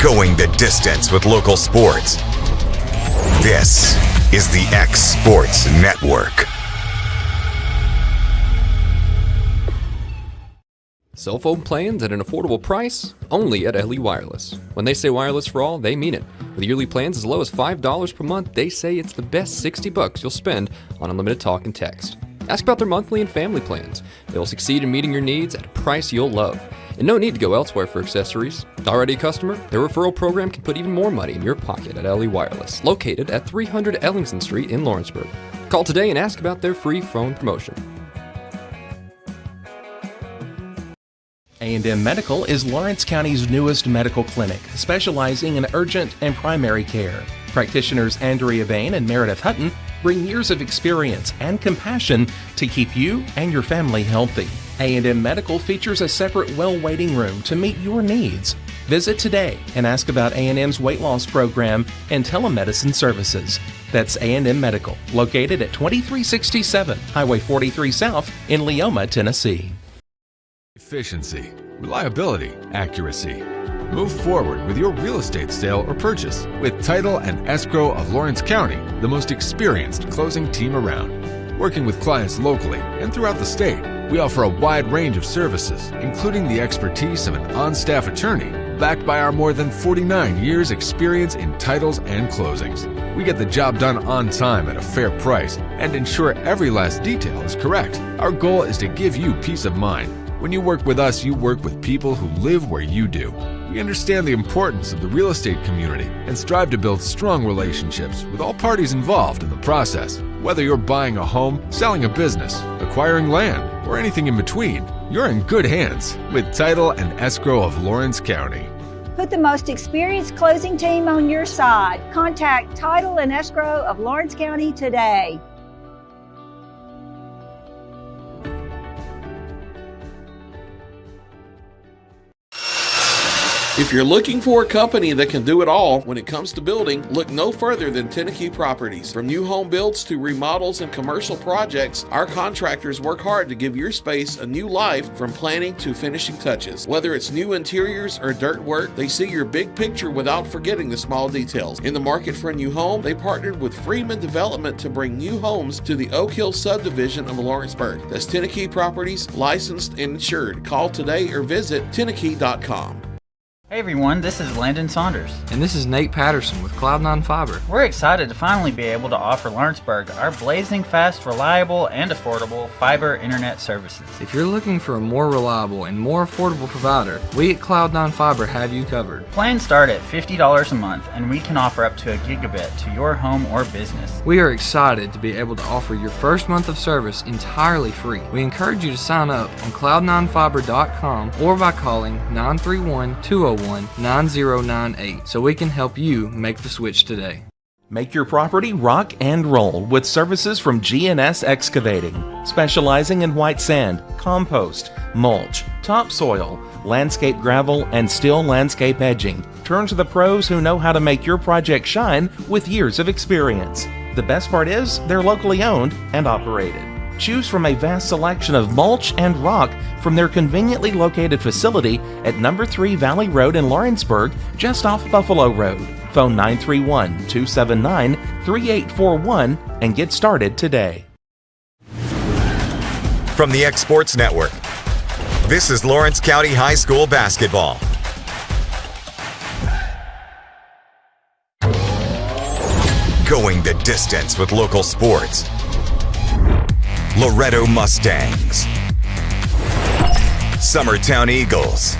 Going the distance with local sports. This is the X Sports Network. Cell phone plans at an affordable price? Only at LE Wireless. When they say wireless for all, they mean it. With yearly plans as low as $5 per month, they say it's the best $60 you'll spend on unlimited talk and text. Ask about their monthly and family plans. They'll succeed in meeting your needs at a price you'll love. And no need to go elsewhere for accessories. Already a customer? Their referral program can put even more money in your pocket at LE Wireless, located at 300 Ellingson Street in Lawrenceburg. Call today and ask about their free phone promotion. A&M Medical is Lawrence County's newest medical clinic, specializing in urgent and primary care. Practitioners Andrea Bain and Meredith Hutton bring years of experience and compassion to keep you and your family healthy. A&M Medical features a separate well waiting room to meet your needs. Visit today and ask about A&M's weight loss program and telemedicine services. That's A&M Medical, located at 2367 Highway 43 South in Leoma, Tennessee. Efficiency, reliability, accuracy. Move forward with your real estate sale or purchase with Title and Escrow of Lawrence County, the most experienced closing team around. Working with clients locally and throughout the state, we offer a wide range of services, including the expertise of an on-staff attorney, backed by our more than 49 years experience in titles and closings. We get the job done on time at a fair price and ensure every last detail is correct. Our goal is to give you peace of mind. When you work with us, you work with people who live where you do. We understand the importance of the real estate community and strive to build strong relationships with all parties involved in the process. Whether you're buying a home, selling a business, acquiring land, or anything in between, you're in good hands with Title and Escrow of Lawrence County. Put the most experienced closing team on your side. Contact Title and Escrow of Lawrence County today. If you're looking for a company that can do it all when it comes to building, look no further than Tennessee Properties. From new home builds to remodels and commercial projects, our contractors work hard to give your space a new life from planning to finishing touches. Whether it's new interiors or dirt work, they see your big picture without forgetting the small details. In the market for a new home, they partnered with Freeman Development to bring new homes to the Oak Hill subdivision of Lawrenceburg. That's Tennessee Properties, licensed and insured. Call today or visit tennessee.com. Hey everyone, this is Landon Saunders. And this is Nate Patterson with Cloud9 Fiber. We're excited to finally be able to offer Lawrenceburg our blazing fast, reliable, and affordable fiber internet services. If you're looking for a more reliable and more affordable provider, we at Cloud9 Fiber have you covered. Plans start at $50 a month, and we can offer up to a gigabit to your home or business. We are excited to be able to offer your first month of service entirely free. We encourage you to sign up on cloud9fiber.com or by calling 931-201-9098 so we can help you make the switch today. Make your property rock and roll with services from G&S Excavating, specializing in white sand, compost, mulch, topsoil, landscape gravel, and steel landscape edging. Turn to the pros who know how to make your project shine with years of experience. The best part is they're locally owned and operated. Choose from a vast selection of mulch and rock from their conveniently located facility at number 3 Valley Road in Lawrenceburg, just off Buffalo Road. Phone 931-279-3841 and get started today. From the X Sports Network, this is Lawrence County High School basketball. Going the distance with local sports. Loretto Mustangs, Summertown Eagles,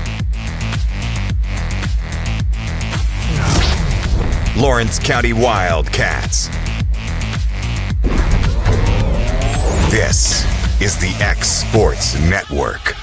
Lawrence County Wildcats. This is the X Sports Network.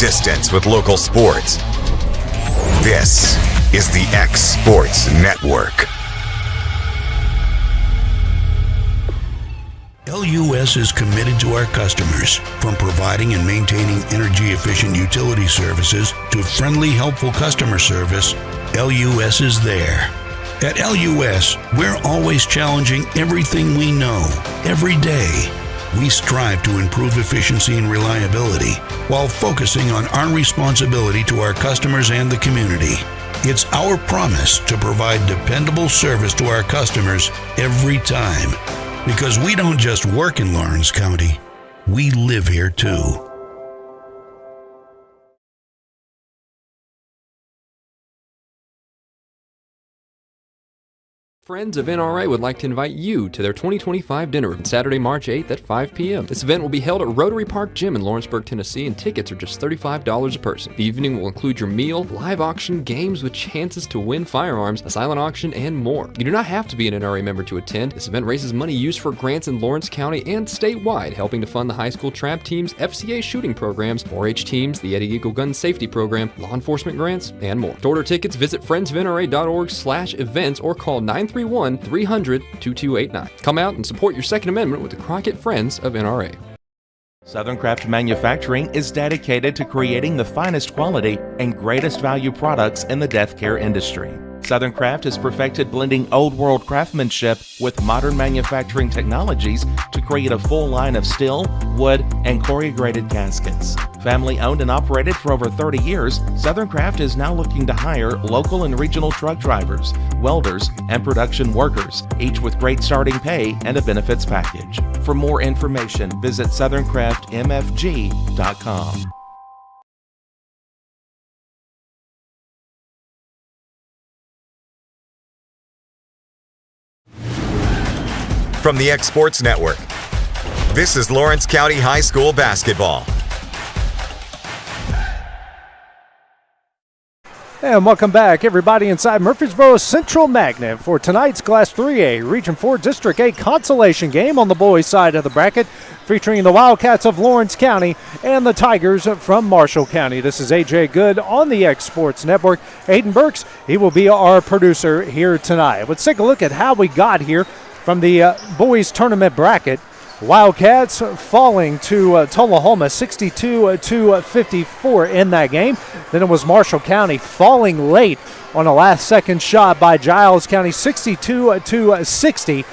distance with local sports. This is the X Sports Network. LUS is committed to our customers, from providing and maintaining energy-efficient utility services to friendly, helpful customer service. LUS is there. At LUS, we're always challenging everything we know, every day. We strive to improve efficiency and reliability while focusing on our responsibility to our customers and the community. It's our promise to provide dependable service to our customers every time. Because we don't just work in Lawrence County, we live here too. Friends of NRA would like to invite you to their 2025 dinner on Saturday, March 8th at 5 p.m. This event will be held at Rotary Park Gym in Lawrenceburg, Tennessee, and tickets are just $35 a person. The evening will include your meal, live auction, games with chances to win firearms, a silent auction, and more. You do not have to be an NRA member to attend. This event raises money used for grants in Lawrence County and statewide, helping to fund the high school trap teams, FCA shooting programs, 4-H teams, the Eddie Eagle Gun Safety Program, law enforcement grants, and more. To order tickets, visit friendsofnra.org/events or call 931-300-2289. Come out and support your Second Amendment with the Crockett Friends of NRA. Southern Craft Manufacturing is dedicated to creating the finest quality and greatest value products in the death care industry. Southern Craft has perfected blending old world craftsmanship with modern manufacturing technologies to create a full line of steel, wood, and corrugated caskets. Family owned and operated for over 30 years, Southern Craft is now looking to hire local and regional truck drivers, welders, and production workers, each with great starting pay and a benefits package. For more information, visit southerncraftmfg.com. From the X Sports Network, this is Lawrence County High School basketball. And welcome back, everybody, inside Murfreesboro Central Magnet for tonight's Class 3A Region 4 District 8 consolation game on the boys' side of the bracket, featuring the Wildcats of Lawrence County and the Tigers from Marshall County. This is AJ Good on the X Sports Network. Aiden Burks, he will be our producer here tonight. Let's take a look at how we got here from the boys' tournament bracket. Wildcats falling to Tullahoma 62-54 in that game. Then it was Marshall County falling late on a last-second shot by Giles County 62-60.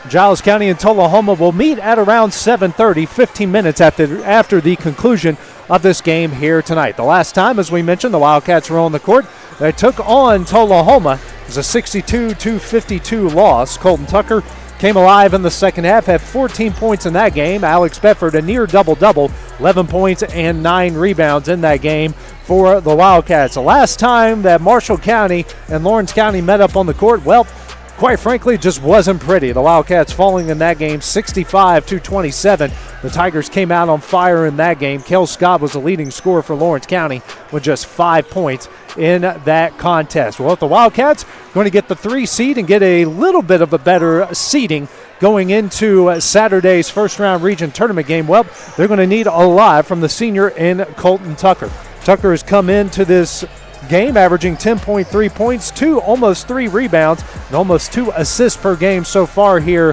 Giles County and Tullahoma will meet at around 7:30, 15 minutes after the conclusion of this game here tonight. The last time, as we mentioned, the Wildcats were on the court. They took on Tullahoma. It was a 62-52 loss. Colton Tucker came alive in the second half, had 14 points in that game. Alex Bedford, a near double-double, 11 points and 9 rebounds in that game for the Wildcats. The last time that Marshall County and Lawrence County met up on the court, well, quite frankly, just wasn't pretty. The Wildcats falling in that game 65-27. The Tigers came out on fire in that game. Kel Scott was the leading scorer for Lawrence County with just 5 points in that contest. Well, if the Wildcats going to get the 3 seed and get a little bit of a better seeding going into Saturday's first-round region tournament game, well, they're going to need a lot from the senior in Colton Tucker. Tucker has come into this game averaging 10.3 points, almost 3 rebounds, and almost 2 assists per game so far here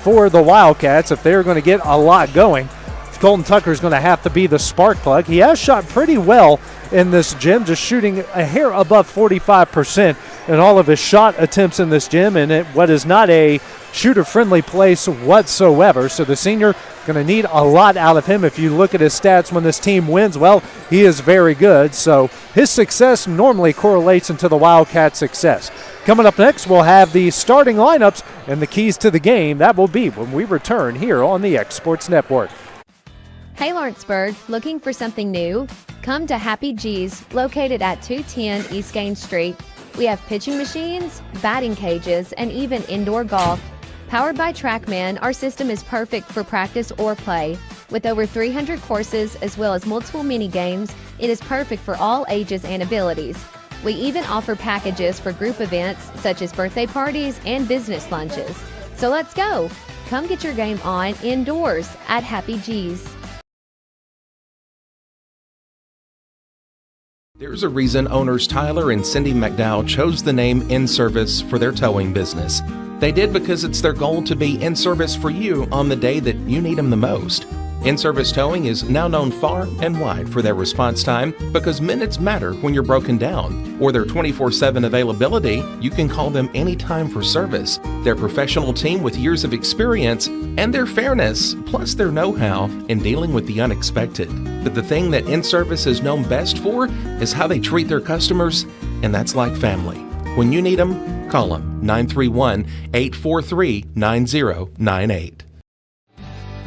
for the Wildcats. If they're going to get a lot going, Colton Tucker is going to have to be the spark plug. He has shot pretty well in this gym, just shooting a hair above 45% in all of his shot attempts in this gym, and what is not a shooter-friendly place whatsoever. So the senior going to need a lot out of him. If you look at his stats when this team wins, well, he is very good. So his success normally correlates into the Wildcats' success. Coming up next, we'll have the starting lineups and the keys to the game. That will be when we return here on the X Sports Network. Hey Lawrenceburg, looking for something new? Come to Happy G's, located at 210 East Gaines Street. We have pitching machines, batting cages, and even indoor golf. Powered by TrackMan, our system is perfect for practice or play. With over 300 courses as well as multiple mini games, it is perfect for all ages and abilities. We even offer packages for group events such as birthday parties and business lunches. So let's go! Come get your game on indoors at Happy G's. There's a reason owners Tyler and Cindy McDowell chose the name In Service for their towing business. They did because it's their goal to be in service for you on the day that you need them the most. In-Service Towing is now known far and wide for their response time because minutes matter when you're broken down. Or their 24/7 availability, you can call them anytime for service. Their professional team with years of experience and their fairness, plus their know-how in dealing with the unexpected. But the thing that In-Service is known best for is how they treat their customers, and that's like family. When you need them, call them 931-843-9098.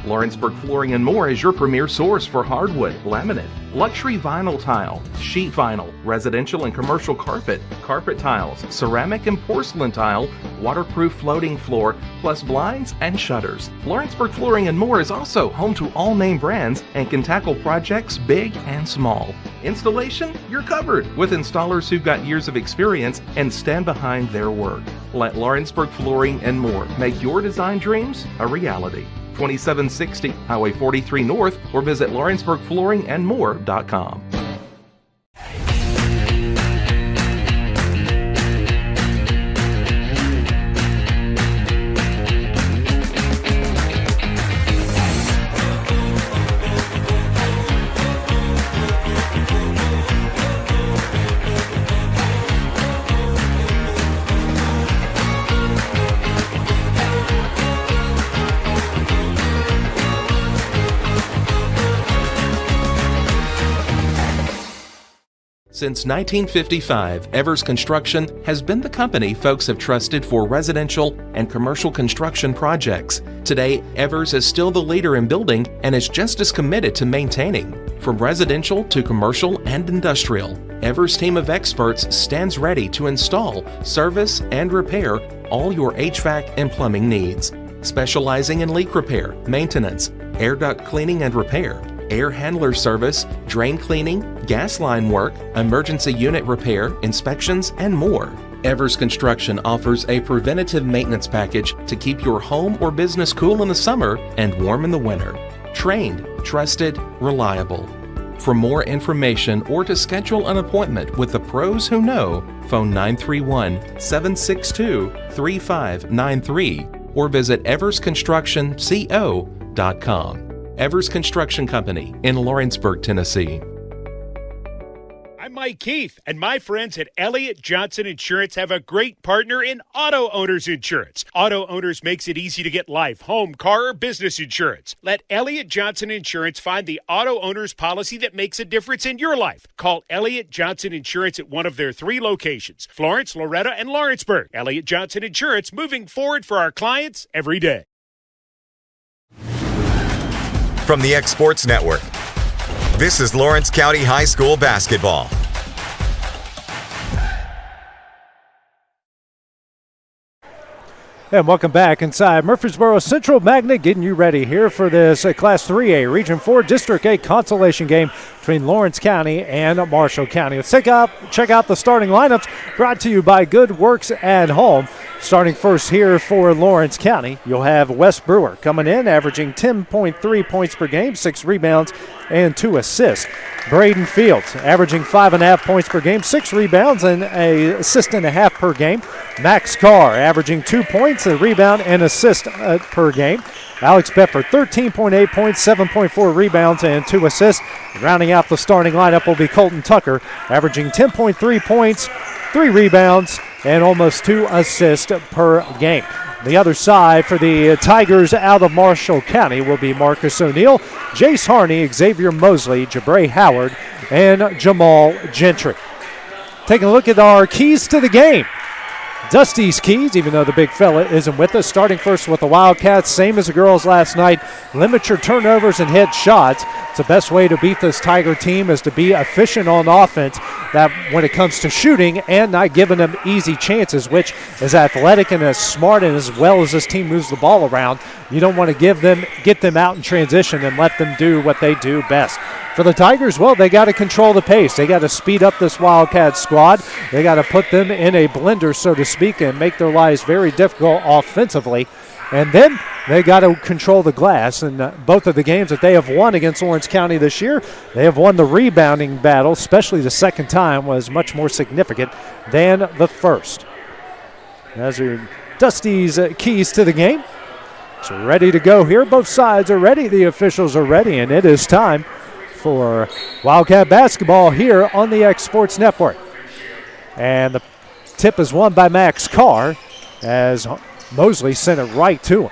Lawrenceburg Flooring and More is your premier source for hardwood, laminate, luxury vinyl tile, sheet vinyl, residential and commercial carpet, carpet tiles, ceramic and porcelain tile, waterproof floating floor, plus blinds and shutters. Lawrenceburg Flooring and More is also home to all name brands and can tackle projects big and small. Installation, you're covered with installers who've got years of experience and stand behind their work. Let Lawrenceburg Flooring and More make your design dreams a reality. 2760 Highway 43 North, or visit lawrenceburgflooringandmore.com. Since 1955, Evers Construction has been the company folks have trusted for residential and commercial construction projects. Today, Evers is still the leader in building and is just as committed to maintaining. From residential to commercial and industrial, Evers' team of experts stands ready to install, service, and repair all your HVAC and plumbing needs. Specializing in leak repair, maintenance, air duct cleaning and repair, air handler service, drain cleaning, gas line work, emergency unit repair, inspections, and more. Evers Construction offers a preventative maintenance package to keep your home or business cool in the summer and warm in the winter. Trained, trusted, reliable. For more information or to schedule an appointment with the pros who know, phone 931-762-3593 or visit eversconstructionco.com. Evers Construction Company in Lawrenceburg, Tennessee. I'm Mike Keith, and my friends at Elliott Johnson Insurance have a great partner in Auto Owners Insurance. Auto Owners makes it easy to get life, home, car, or business insurance. Let Elliott Johnson Insurance find the Auto Owners policy that makes a difference in your life. Call Elliott Johnson Insurance at one of their 3 locations, Florence, Loretta, and Lawrenceburg. Elliott Johnson Insurance, moving forward for our clients every day. From the X Sports Network, this is Lawrence County High School basketball. And welcome back inside Murfreesboro Central Magnet, getting you ready here for this Class 3A Region 4 District 8 consolation game between Lawrence County and Marshall County. Let's check out the starting lineups brought to you by Good Works at Home. Starting first here for Lawrence County, you'll have Wes Brewer coming in, averaging 10.3 points per game, 6 rebounds, and 2 assists. Braden Fields, averaging 5.5 points per game, 6 rebounds, and an assist and a half per game. Max Carr, averaging 2 points, a rebound, and assist per game. Alex Bedford, 13.8 points, 7.4 rebounds, and 2 assists. Rounding out the starting lineup will be Colton Tucker, averaging 10.3 points, 3 rebounds, and almost 2 assists per game. The other side for the Tigers out of Marshall County will be Marcus O'Neill, Jace Harney, Xavier Mosley, Jabray Howard, and Jamal Gentry. Taking a look at our keys to the game. Dusty's keys, even though the big fella isn't with us. Starting first with the Wildcats, same as the girls last night. Limit your turnovers and hit shots. It's the best way to beat this Tiger team is to be efficient on offense, that when it comes to shooting and not giving them easy chances, which is athletic and as smart and as well as this team moves the ball around. You don't want to get them out in transition and let them do what they do best. For the Tigers, well, they got to control the pace. They got to speed up this Wildcat squad. They got to put them in a blender, so to speak, and make their lives very difficult offensively. And then they got to control the glass. And both of the games that they have won against Lawrence County this year, they have won the rebounding battle, especially the second time was much more significant than the first. As are Dusty's keys to the game. It's ready to go here. Both sides are ready. The officials are ready, and it is time for Wildcat basketball here on the X Sports Network. And the tip is won by Max Carr as Mosley sent it right to him.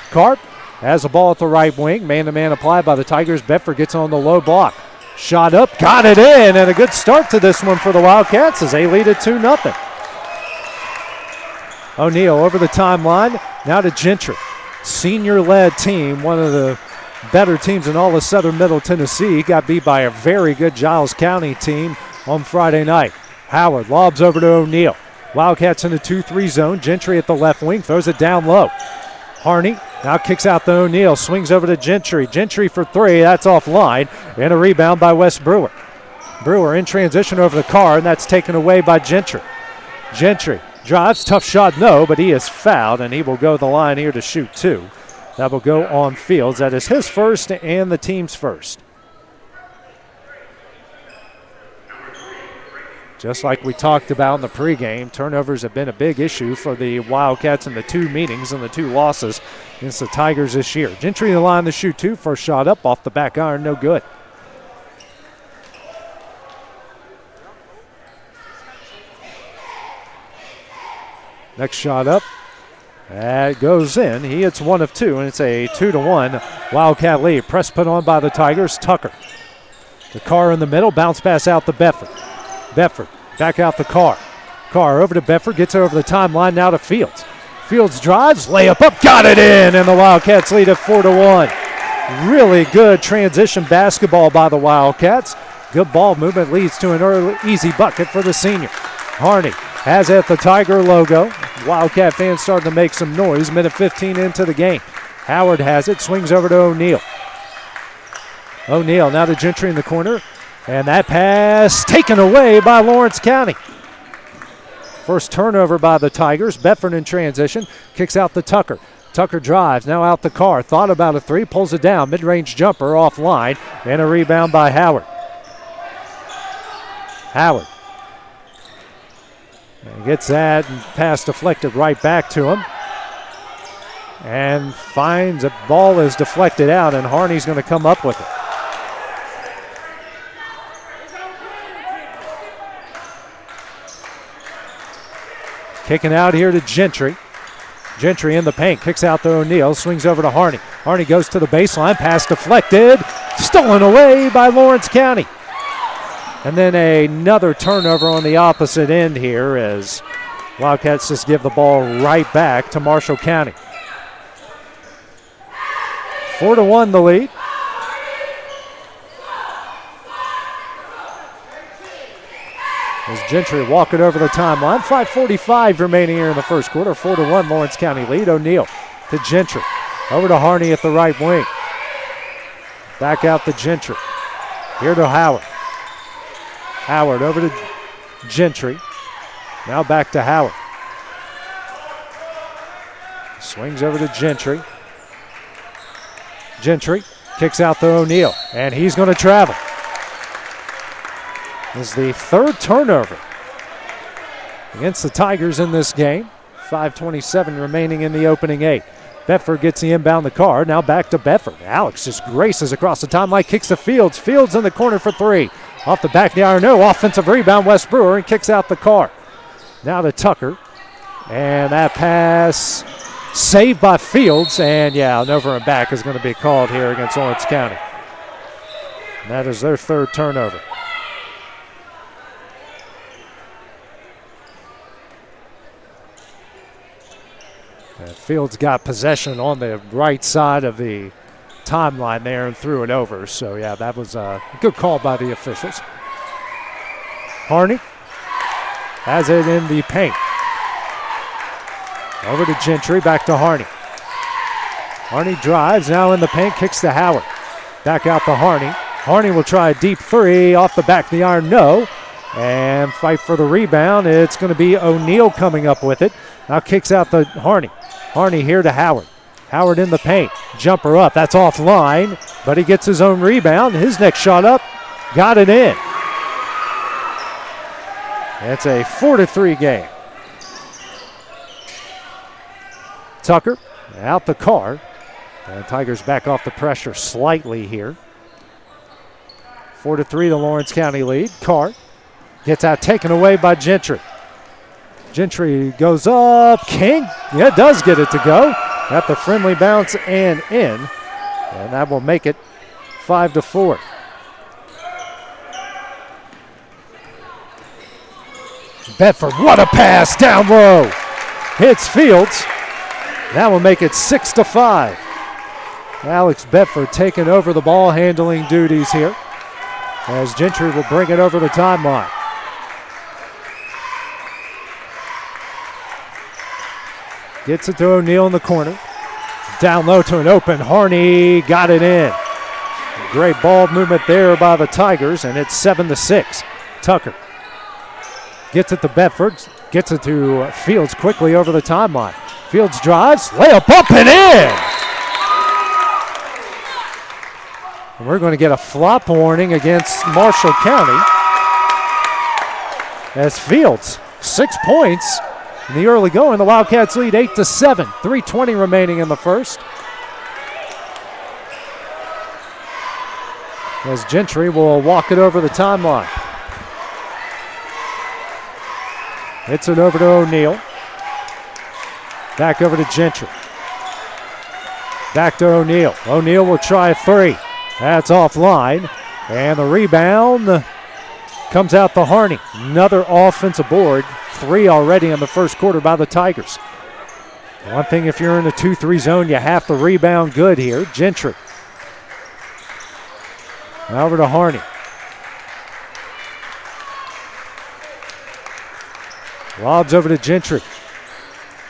Carr has the ball at the right wing. Man-to-man applied by the Tigers. Bedford gets on the low block. Shot up, got it in, and a good start to this one for the Wildcats as they lead it 2-0. O'Neal over the timeline, now to Gentry. Senior-led team, one of the better teams in all of Southern Middle Tennessee. Got beat by a very good Giles County team on Friday night. Howard lobs over to O'Neal. Wildcats in the 2-3 zone. Gentry at the left wing, throws it down low. Harney now kicks out to O'Neal, swings over to Gentry. Gentry for three, that's offline, and a rebound by Wes Brewer. Brewer in transition over the Carr, and that's taken away by Gentry. Gentry drives, tough shot, no, but he is fouled, and he will go the line here to shoot two. That will go on Fields. That is his first and the team's first. Just like we talked about in the pregame, turnovers have been a big issue for the Wildcats in the two meetings and the two losses against the Tigers this year. Gentry in the line to shoot two. First shot up off the back iron, no good. Next shot up. That goes in. He hits one of two, and it's a 2-1 Wildcat lead. Press put on by the Tigers. Tucker. The Carr in the middle. Bounce pass out to Bedford. Bedford back out the Carr. Carr over to Bedford. Gets over the timeline now to Fields. Fields drives. Layup up. Got it in, and the Wildcats lead at 4-1. Really good transition basketball by the Wildcats. Good ball movement leads to an early, easy bucket for the senior. Harney has it the Tiger logo. Wildcat fans starting to make some noise. Minute 15 into the game. Howard has it. Swings over to O'Neal. O'Neal now to Gentry in the corner. And that pass taken away by Lawrence County. First turnover by the Tigers. Bedford in transition. Kicks out to Tucker. Tucker drives. Now out the Carr. Thought about a three. Pulls it down. Mid-range jumper offline. And a rebound by Howard. Howard. And gets that and pass deflected right back to him. And finds a ball is deflected out, and Harney's going to come up with it. Kicking out here to Gentry. Gentry in the paint, kicks out to O'Neal, swings over to Harney. Harney goes to the baseline, pass deflected, stolen away by Lawrence County. And then another turnover on the opposite end here as Wildcats just give the ball right back to Marshall County. 4-1 the lead. As Gentry walking over the timeline. 5:45 remaining here in the first quarter. 4-1 Lawrence County lead. O'Neal to Gentry. Over to Harney at the right wing. Back out to Gentry. Here to Howard. Howard over to Gentry. Now back to Howard. Swings over to Gentry. Gentry kicks out to O'Neal, and he's going to travel. This is the third turnover against the Tigers in this game. 5:27 remaining in the opening eight. Bedford gets the inbound the Carr. Now back to Bedford. Alex just graces across the timeline, kicks to Fields. Fields in the corner for three. Off the back of the iron, no. Offensive rebound, Wes Brewer, and kicks out the Carr. Now to Tucker. And that pass saved by Fields. And yeah, an over and back is going to be called here against Lawrence County. And that is their third turnover. And Fields got possession on the right side of the timeline there and threw it over. So, yeah, that was a good call by the officials. Harney has it in the paint. Over to Gentry, back to Harney. Harney drives, now in the paint, kicks to Howard. Back out to Harney. Harney will try a deep three off the back of the iron, no. and fight for the rebound. It's going to be O'Neal coming up with it. Now kicks out to Harney. Harney here to Howard. Howard in the paint. Jumper up. That's offline, but he gets his own rebound. His next shot up. Got it in. It's a 4-3 game. Tucker out the car. And Tigers back off the pressure slightly here. 4-3 the Lawrence County lead. Carr gets out, taken away by Gentry. Gentry goes up. King, does get it to go. At the friendly bounce and in. And that will make it 5-4. Bedford, what a pass down low. Hits Fields. That will make it 6-5. Alex Bedford taking over the ball handling duties here as Gentry will bring it over the timeline. Gets it to O'Neal in the corner. Down low to an open Harney. Got it in. Great ball movement there by the Tigers, and it's 7-6. Tucker gets it to Bedford. Gets it to Fields quickly over the timeline. Fields drives. Layup up and in. And we're going to get a flop warning against Marshall County as Fields, 6 points in the early going. The Wildcats lead 8-7. 3:20 remaining in the first. As Gentry will walk it over the timeline. Hits it over to O'Neal. Back over to Gentry. Back to O'Neal. O'Neal will try a three. That's offline. And the rebound comes out to Harney. Another offensive board. 3 already in the first quarter by the Tigers. One thing, if you're in the 2-3 zone, you have to rebound good here. Gentry. Over to Harney. Lobs over to Gentry.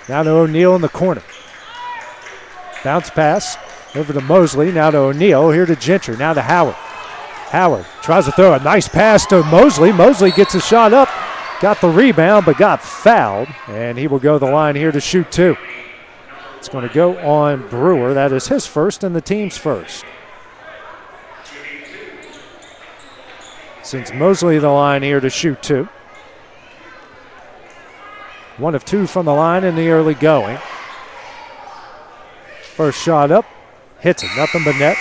Now to O'Neal in the corner. Bounce pass over to Mosley. Now to O'Neal. Here to Gentry. Now to Howard. Howard tries to throw a nice pass to Mosley. Mosley gets a shot up. Got the rebound, but got fouled. And he will go the line here to shoot 2. It's going to go on Brewer. That is his first and the team's first. Since Mosley the line here to shoot 2. 1 of 2 from the line in the early going. First shot up. Hits it. Nothing but net.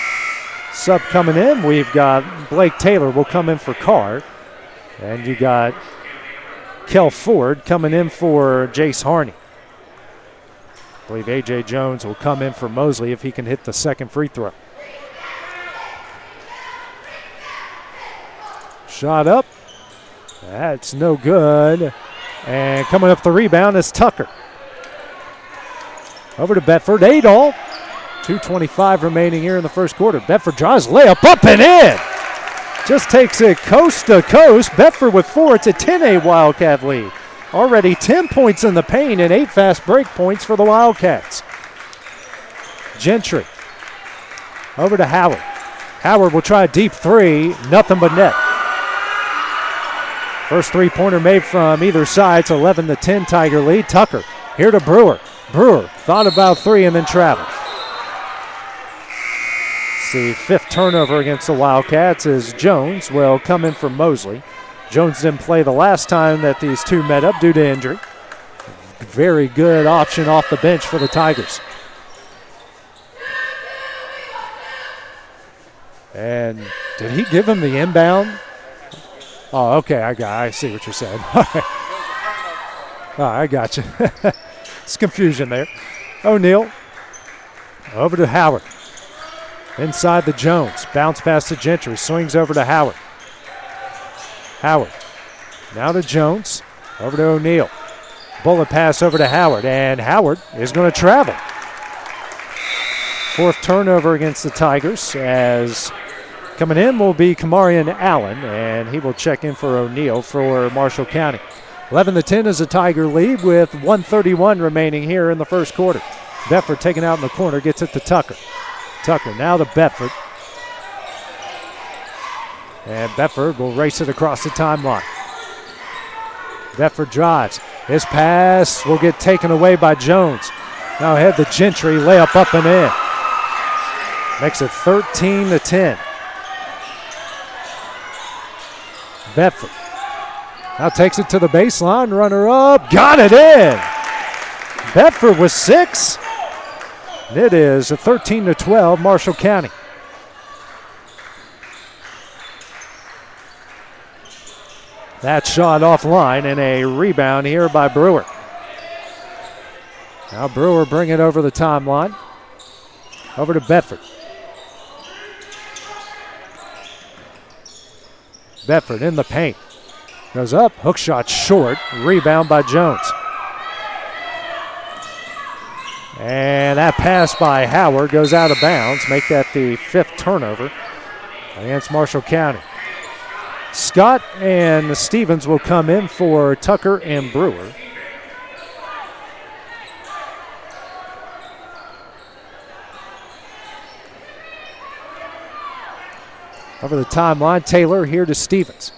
Sub coming in. We've got Blake Taylor will come in for Carr. And you got Kel Ford coming in for Jace Harney. I believe A.J. Jones will come in for Mosley if he can hit the second free throw. Shot up. That's no good. And coming up the rebound is Tucker. Over to Bedford. Adol. 2:25 remaining here in the first quarter. Bedford draws layup up and in. Just takes it coast to coast. Bedford with 4. It's a 10-8 Wildcat lead. Already 10 points in the paint and 8 fast break points for the Wildcats. Gentry. Over to Howard. Howard will try a deep 3. Nothing but net. First three-pointer made from either side. It's 11-10 Tiger lead. Tucker here to Brewer. Brewer thought about 3 and then traveled. It's the 5th turnover against the Wildcats as Jones will come in for Mosley. Jones didn't play the last time that these two met up due to injury. Very good option off the bench for the Tigers. And did he give him the inbound? Oh, okay, I see what you're saying. All right. I got you. It's confusion there. O'Neal over to Howard. Inside the Jones. Bounce pass to Gentry. Swings over to Howard. Howard. Now to Jones. Over to O'Neal. Bullet pass over to Howard. And Howard is going to travel. 4th turnover against the Tigers as coming in will be Kamarian Allen, and he will check in for O'Neal for Marshall County. 11-10 is a Tiger lead with 1:31 remaining here in the first quarter. Bedford taken out in the corner, gets it to Tucker. Tucker now to Bedford. And Bedford will race it across the timeline. Bedford drives. His pass will get taken away by Jones. Now ahead to Gentry, layup up and in. Makes it 13-10. Bedford now takes it to the baseline, runner up, got it in. Bedford with 6. And it is a 13-12 Marshall County. That shot offline and a rebound here by Brewer. Now Brewer bring it over the timeline. Over to Bedford. Bedford in the paint. Goes up, hook shot short, rebound by Jones. And that pass by Howard goes out of bounds. Make that the 5th turnover against Marshall County. Scott and Stevens will come in for Tucker and Brewer. Over the timeline, Taylor here to Stevens.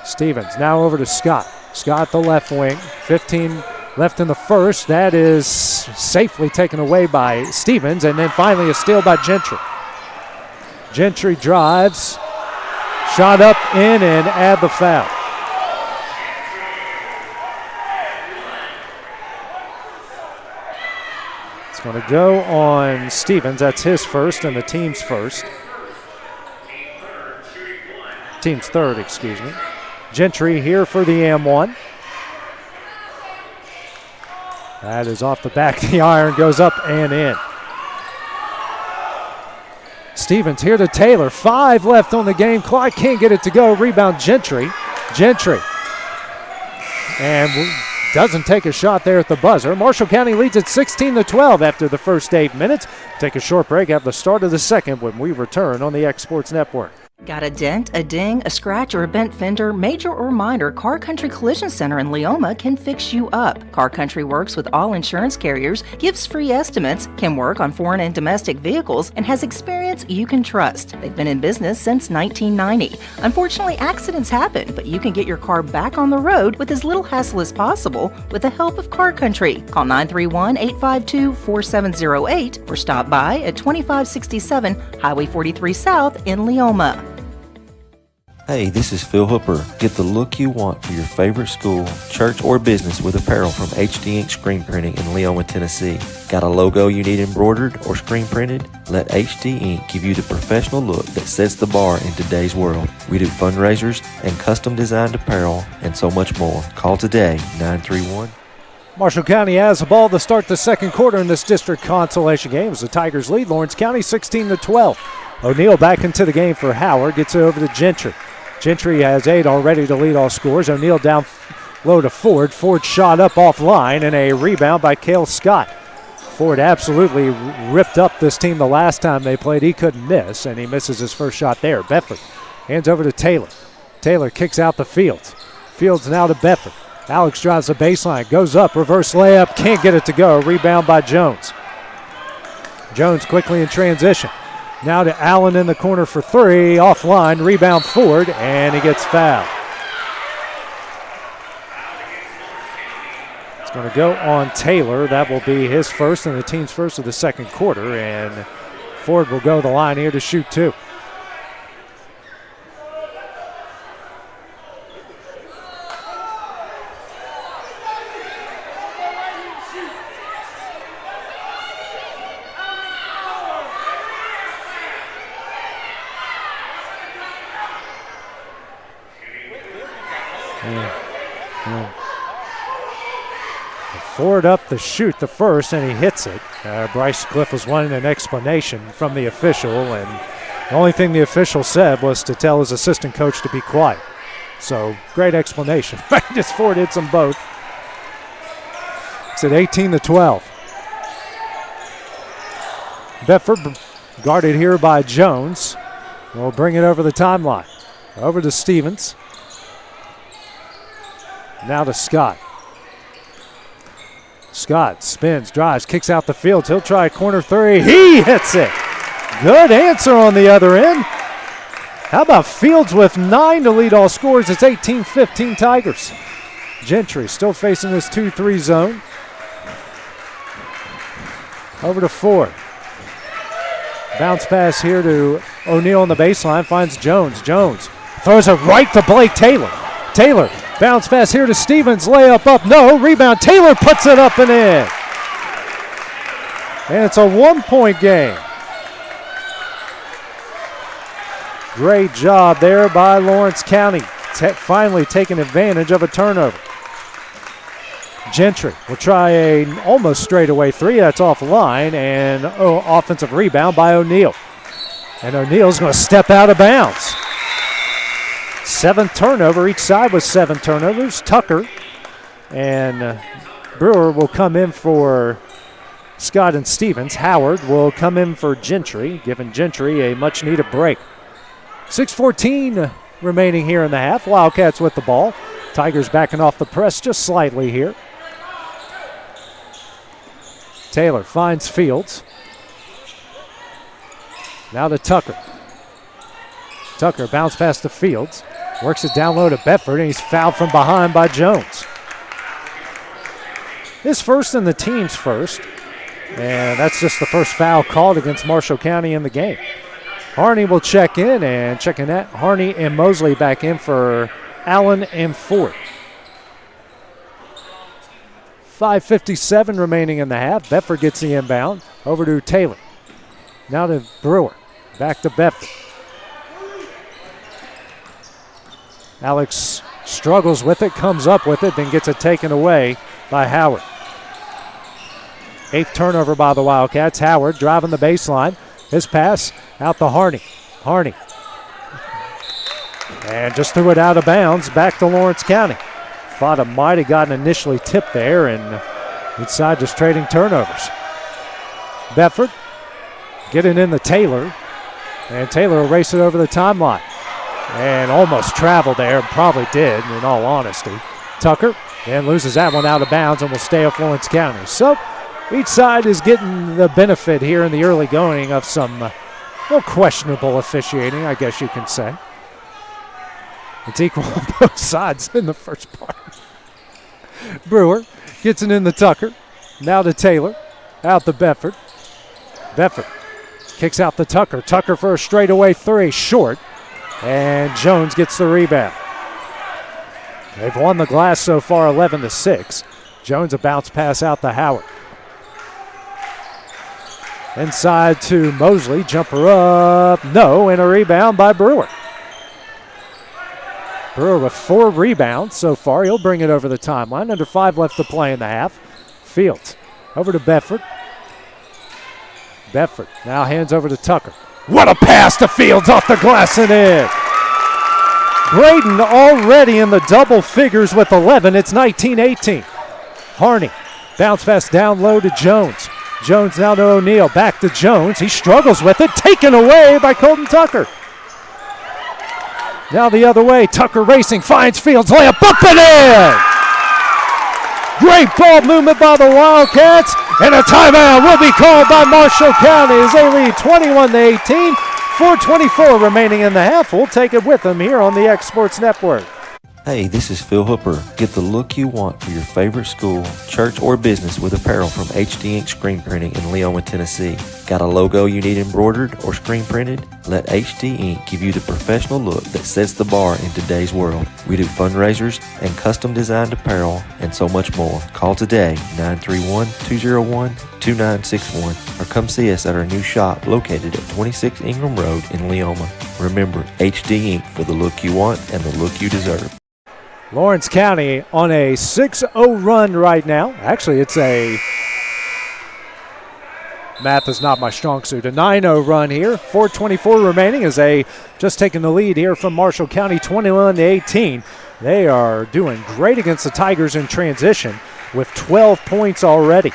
Stevens now over to Scott. Scott the left wing, 15 left in the first. That is safely taken away by Stevens, and then finally a steal by Gentry. Gentry drives, shot up, in, and add the foul. It's going to go on Stevens. That's his first and the team's first. Team's third, excuse me. Gentry here for the M1. That is off the back of the iron, goes up and in. Stevens here to Taylor. 5 left on the game. Clyde can't get it to go. Rebound Gentry. Gentry. And doesn't take a shot there at the buzzer. Marshall County leads at 16-12 after the first 8 minutes. Take a short break at the start of the second when we return on the X Sports Network. Got a dent, a ding, a scratch, or a bent fender? Major or minor, Car Country Collision Center in Leoma can fix you up. Car Country works with all insurance carriers, gives free estimates, can work on foreign and domestic vehicles, and has experience you can trust. They've been in business since 1990. Unfortunately, accidents happen, but you can get your car back on the road with as little hassle as possible with the help of Car Country. Call 931-852-4708 or stop by at 2567 Highway 43 South in Leoma. Hey, this is Phil Hooper. Get the look you want for your favorite school, church, or business with apparel from HD Ink Screen Printing in Leoma, Tennessee. Got a logo you need embroidered or screen printed? Let HD Ink give you the professional look that sets the bar in today's world. We do fundraisers and custom designed apparel and so much more. Call today, 931. Marshall County has the ball to start the second quarter in this district consolation game as the Tigers lead Lawrence County 16-12. O'Neal back into the game for Howard, gets it over to Gentry. Gentry has 8 already to lead all scores. O'Neal down low to Ford. Ford shot up offline and a rebound by Cale Scott. Ford absolutely ripped up this team the last time they played. He couldn't miss, and he misses his first shot there. Bedford hands over to Taylor. Taylor kicks out to Fields. Fields now to Bedford. Alex drives the baseline, goes up, reverse layup, can't get it to go. Rebound by Jones. Jones quickly in transition. Now to Allen in the corner for 3, offline, rebound Ford, and he gets fouled. It's going to go on Taylor. That will be his first and the team's first of the second quarter, and Ford will go to the line here to shoot 2. Ford up to shoot the first, and he hits it. Bryce Cliff was wanting an explanation from the official, and the only thing the official said was to tell his assistant coach to be quiet. So, great explanation. Just Ford hits them both. It's at 18-12. Bedford guarded here by Jones. We'll bring it over the timeline. Over to Stevens. Now to Scott. Scott spins, drives, kicks out the field. He'll try a corner 3. He hits it. Good answer on the other end. How about Fields with 9 to lead all scores? It's 18-15 Tigers. Gentry still facing this 2-3 zone. Over to Ford. Bounce pass here to O'Neal on the baseline. Finds Jones. Jones throws it right to Blake Taylor. Taylor, bounce pass here to Stevens. Layup up. No. Rebound. Taylor puts it up and in. And it's a 1-point game. Great job there by Lawrence County. Finally taking advantage of a turnover. Gentry will try a almost straightaway three. That's offline, and offensive rebound by O'Neal. And O'Neal's going to step out of bounds. 7th turnover. Each side with 7 turnovers. Tucker and Brewer will come in for Scott and Stevens. Howard will come in for Gentry, giving Gentry a much-needed break. 6:14 remaining here in the half. Wildcats with the ball. Tigers backing off the press just slightly here. Taylor finds Fields. Now to Tucker. Tucker bounce pass to Fields. Works it down low to Bedford, and he's fouled from behind by Jones. His first and the team's first. And that's just the first foul called against Marshall County in the game. Harney will check in, and checking that, Harney and Mosley back in for Allen and Ford. 5:57 remaining in the half. Bedford gets the inbound. Over to Taylor. Now to Brewer. Back to Bedford. Alex struggles with it, comes up with it, then gets it taken away by Howard. 8th turnover by the Wildcats. Howard driving the baseline. His pass out to Harney. Harney. And just threw it out of bounds back to Lawrence County. Thought it might have gotten initially tipped there, and inside just trading turnovers. Bedford getting in the Taylor, and Taylor will race it over the timeline. And almost traveled there, probably did in all honesty. Tucker and loses that one out of bounds and will stay off Lawrence County. So each side is getting the benefit here in the early going of some little questionable officiating, I guess you can say. It's equal on both sides in the first part. Brewer gets it in the Tucker. Now to Taylor. Out to Bedford. Bedford kicks out the Tucker. Tucker for a straightaway three. Short. And Jones gets the rebound. They've won the glass so far 11-6. Jones a bounce pass out to Howard. Inside to Mosley. Jumper up. No. And a rebound by Brewer. Brewer with 4 rebounds so far. He'll bring it over the timeline. Under 5 left to play in the half. Fields over to Bedford. Bedford now hands over to Tucker. What a pass to Fields off the glass and in. Braden already in the double figures with 11. It's 19-18. Harney bounce pass down low to Jones. Jones now to O'Neal. Back to Jones. He struggles with it. Taken away by Colton Tucker. Now the other way. Tucker racing. Finds Fields. Layup up and in. Great ball movement by the Wildcats. And a timeout will be called by Marshall County as they lead 21-18. 4:24 remaining in the half. We'll take it with them here on the X Sports Network. Hey, this is Phil Hooper. Get the look you want for your favorite school, church, or business with apparel from HD Ink Screen Printing in Leoma, Tennessee. Got a logo you need embroidered or screen printed? Let HD Ink give you the professional look that sets the bar in today's world. We do fundraisers and custom designed apparel and so much more. Call today, 931-201-2961, or come see us at our new shop located at 26 Ingram Road in Leoma. Remember, HD Ink for the look you want and the look you deserve. Lawrence County on a 6-0 run right now. Actually, it's a math is not my strong suit. A 9-0 run here. 4:24 remaining as they just taking the lead here from Marshall County 21-18. They are doing great against the Tigers in transition with 12 points already.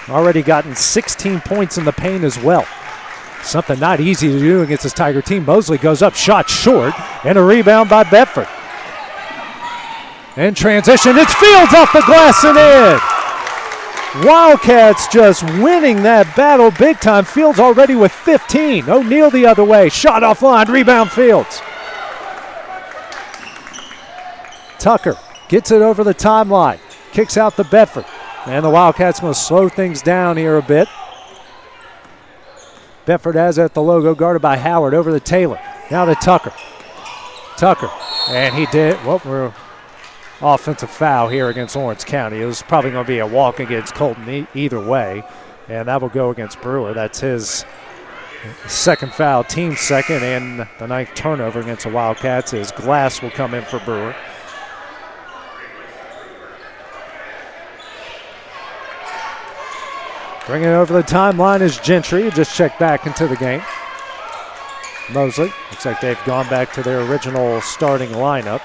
Already gotten 16 points in the paint as well. Something not easy to do against this Tiger team. Mosley goes up, shot short, and a rebound by Bedford. In transition, it's Fields off the glass and in. Wildcats just winning that battle big time. Fields already with 15. O'Neal the other way. Shot offline. Rebound Fields. Tucker gets it over the timeline. Kicks out to Bedford. And the Wildcats going to slow things down here a bit. Bedford has it at the logo, guarded by Howard over to Taylor. Now to Tucker. Tucker. And he did. Well, we're offensive foul here against Lawrence County. It was probably going to be a walk against Colton either way. And that will go against Brewer. That's his second foul, team second, and the 9th turnover against the Wildcats as Glass will come in for Brewer. Bringing it over the timeline is Gentry, who just checked back into the game. Mosley, looks like they've gone back to their original starting lineup.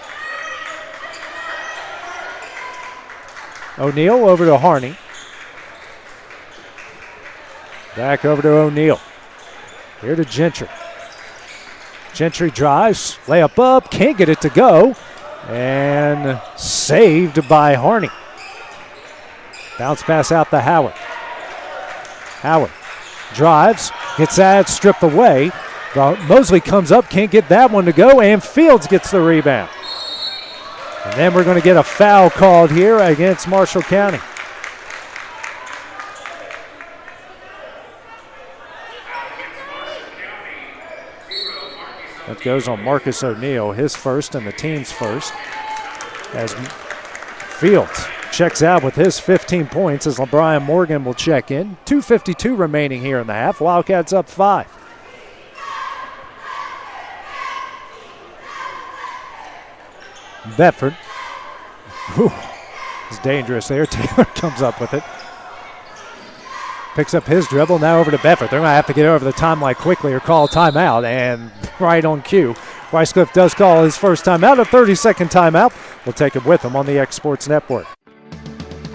O'Neal over to Harney. Back over to O'Neal. Here to Gentry. Gentry drives, layup up, can't get it to go, and saved by Harney. Bounce pass out to Howard. Howard drives, gets that stripped away. Mosley comes up, can't get that one to go, and Fields gets the rebound. And then we're going to get a foul called here against Marshall County. That goes on Marcus O'Neal, his first and the team's first. As Fields checks out with his 15 points as LeBron Morgan will check in. 2:52 remaining here in the half. Wildcats up 5. Bedford. Whew. It's dangerous there. Taylor comes up with it. Picks up his dribble. Now over to Bedford. They're going to have to get over the timeline quickly or call a timeout. And right on cue, Weiscliffe does call his first timeout, a 30-second timeout. We'll take it with him on the X Sports Network.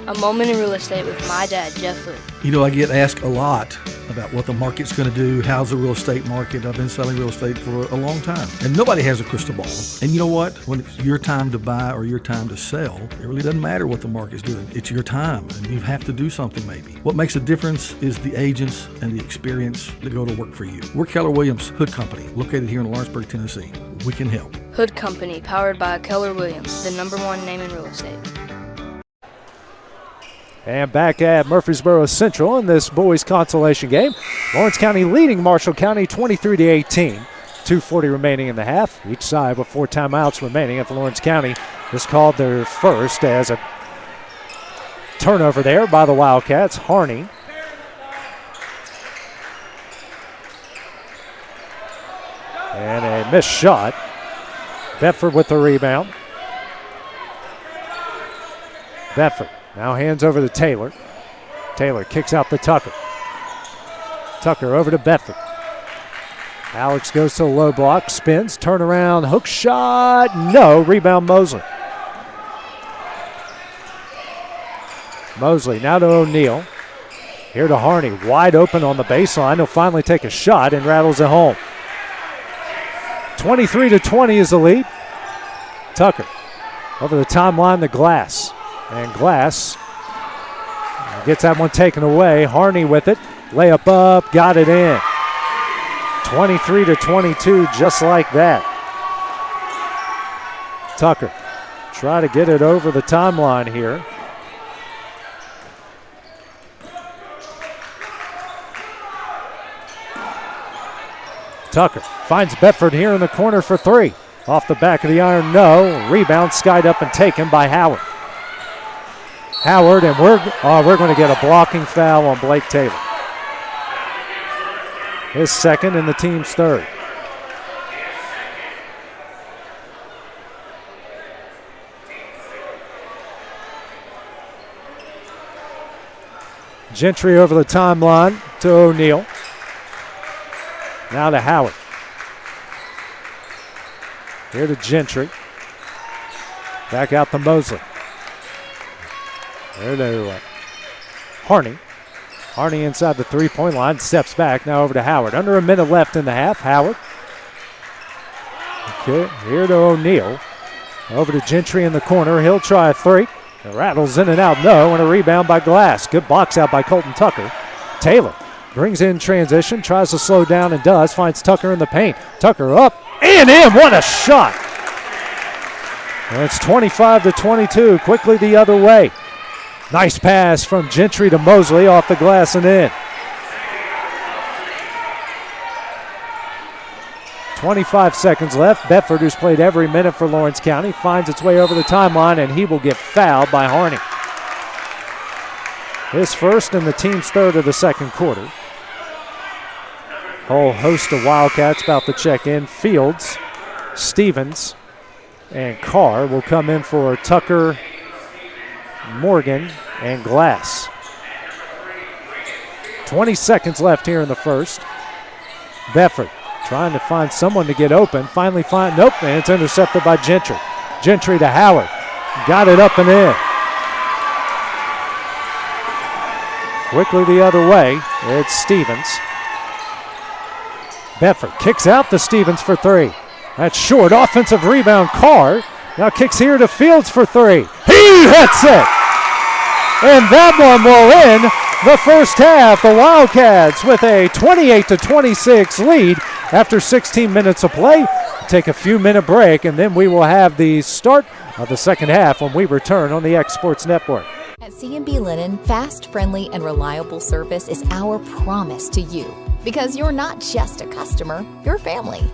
A moment in real estate with my dad, Jeff Hood. You know, I get asked a lot about what the market's going to do. How's the real estate market? I've been selling real estate for a long time, and nobody has a crystal ball. And you know what? When it's your time to buy or your time to sell, it really doesn't matter what the market's doing. It's your time, and you have to do something maybe. What makes a difference is the agents and the experience that go to work for you. We're Keller Williams Hood Company, located here in Lawrenceburg, Tennessee. We can help. Hood Company, powered by Keller Williams, the #1 name in real estate. And back at Murfreesboro Central in this boys consolation game. Lawrence County leading Marshall County 23-18. 2:40 remaining in the half. Each side with 4 timeouts remaining. If Lawrence County has called their first as a turnover there by the Wildcats. Harney. And a missed shot. Bedford with the rebound. Bedford. Now hands over to Taylor. Taylor kicks out to Tucker. Tucker over to Bedford. Alex goes to the low block, spins, turnaround, hook shot. No, rebound Mosley. Mosley now to O'Neal. Here to Harney, wide open on the baseline. He'll finally take a shot and rattles it home. 23-20 is the lead. Tucker over the timeline to Glass. And Glass gets that one taken away. Harney with it. Layup up, got it in. 23-22, just like that. Tucker try to get it over the timeline here. Tucker finds Bedford here in the corner for 3. Off the back of the iron, no. Rebound skied up and taken by Howard. Howard, and we're going to get a blocking foul on Blake Taylor. His second and the team's third. Gentry over the timeline to O'Neal. Now to Howard. Here to Gentry. Back out to Mosley. There to Harney. Harney inside the three-point line, steps back, now over to Howard. Under a minute left in the half, Howard. Okay, here to O'Neal. Over to Gentry in the corner, he'll try a 3. It rattles in and out, no, and a rebound by Glass. Good box out by Colton Tucker. Taylor brings in transition, tries to slow down and does, finds Tucker in the paint. Tucker up and in, what a shot! And it's 25-22, quickly the other way. Nice pass from Gentry to Mosley off the glass and in. 25 seconds left. Bedford, who's played every minute for Lawrence County, finds its way over the timeline, and he will get fouled by Harney. His first and the team's third of the second quarter. Whole host of Wildcats about to check in. Fields, Stevens, and Carr will come in for Tucker, Morgan, and Glass. 20 seconds left here in the first. Bedford trying to find someone to get open. Finally nope, and it's intercepted by Gentry. Gentry to Howard. Got it up and in. Quickly the other way, it's Stevens. Bedford kicks out to Stevens for three. That's short. Offensive rebound, Carr. Now kicks here to Fields for three. He hits it! And that one will end the first half. The Wildcats with a 28-26 lead after 16 minutes of play. Take a few minute break, and then we will have the start of the second half when we return on the X Sports Network. At C&B Linen, fast, friendly, and reliable service is our promise to you. Because you're not just a customer, you're family.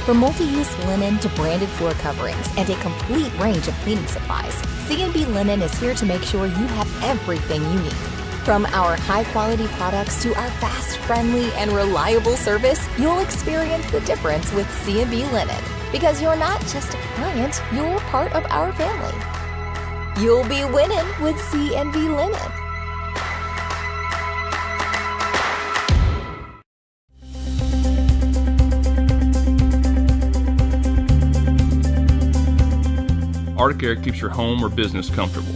From multi-use linen to branded floor coverings and a complete range of cleaning supplies, C&B Linen is here to make sure you have everything you need. From our high-quality products to our fast, friendly, and reliable service, you'll experience the difference with C&B Linen. Because you're not just a client, you're part of our family. You'll be winning with C&B Linen. Arctic Air keeps your home or business comfortable.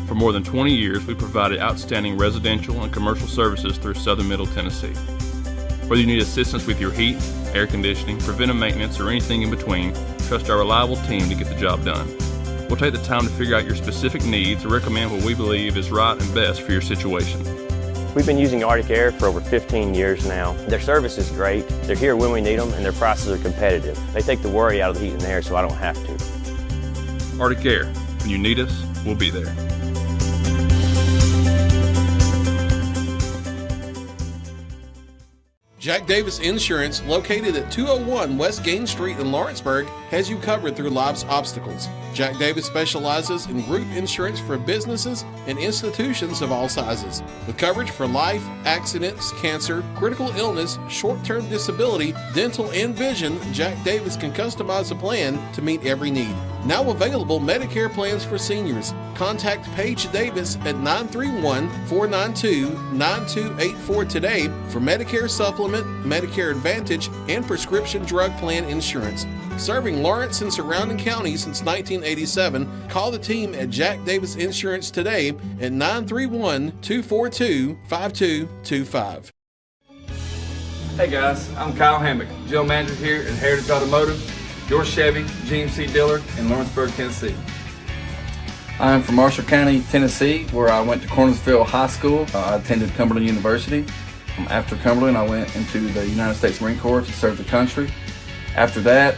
For more than 20 years, we provided outstanding residential and commercial services through southern Middle Tennessee. Whether you need assistance with your heat, air conditioning, preventive maintenance, or anything in between, trust our reliable team to get the job done. We'll take the time to figure out your specific needs and recommend what we believe is right and best for your situation. We've been using Arctic Air for over 15 years now. Their service is great, they're here when we need them, and their prices are competitive. They take the worry out of the heat and air so I don't have to. Arctic Air. When you need us, we'll be there. Jack Davis Insurance, located at 201 West Gain Street in Lawrenceburg, has you covered through life's obstacles. Jack Davis specializes in group insurance for businesses and institutions of all sizes. With coverage for life, accidents, cancer, critical illness, short-term disability, dental, and vision, Jack Davis can customize a plan to meet every need. Now available Medicare plans for seniors. Contact Paige Davis at 931-492-9284 today for Medicare Supplement, Medicare Advantage, and prescription drug plan insurance. Serving Lawrence and surrounding counties since 1987, call the team at Jack Davis Insurance today at 931-242-5225. Hey guys, I'm Kyle Hammock, General Manager here at Heritage Automotive, your Chevy GMC dealer in Lawrenceburg, Tennessee. I'm from Marshall County, Tennessee, where I went to Cornersville High School. I attended Cumberland University. After Cumberland, I went into the United States Marine Corps to serve the country. After that,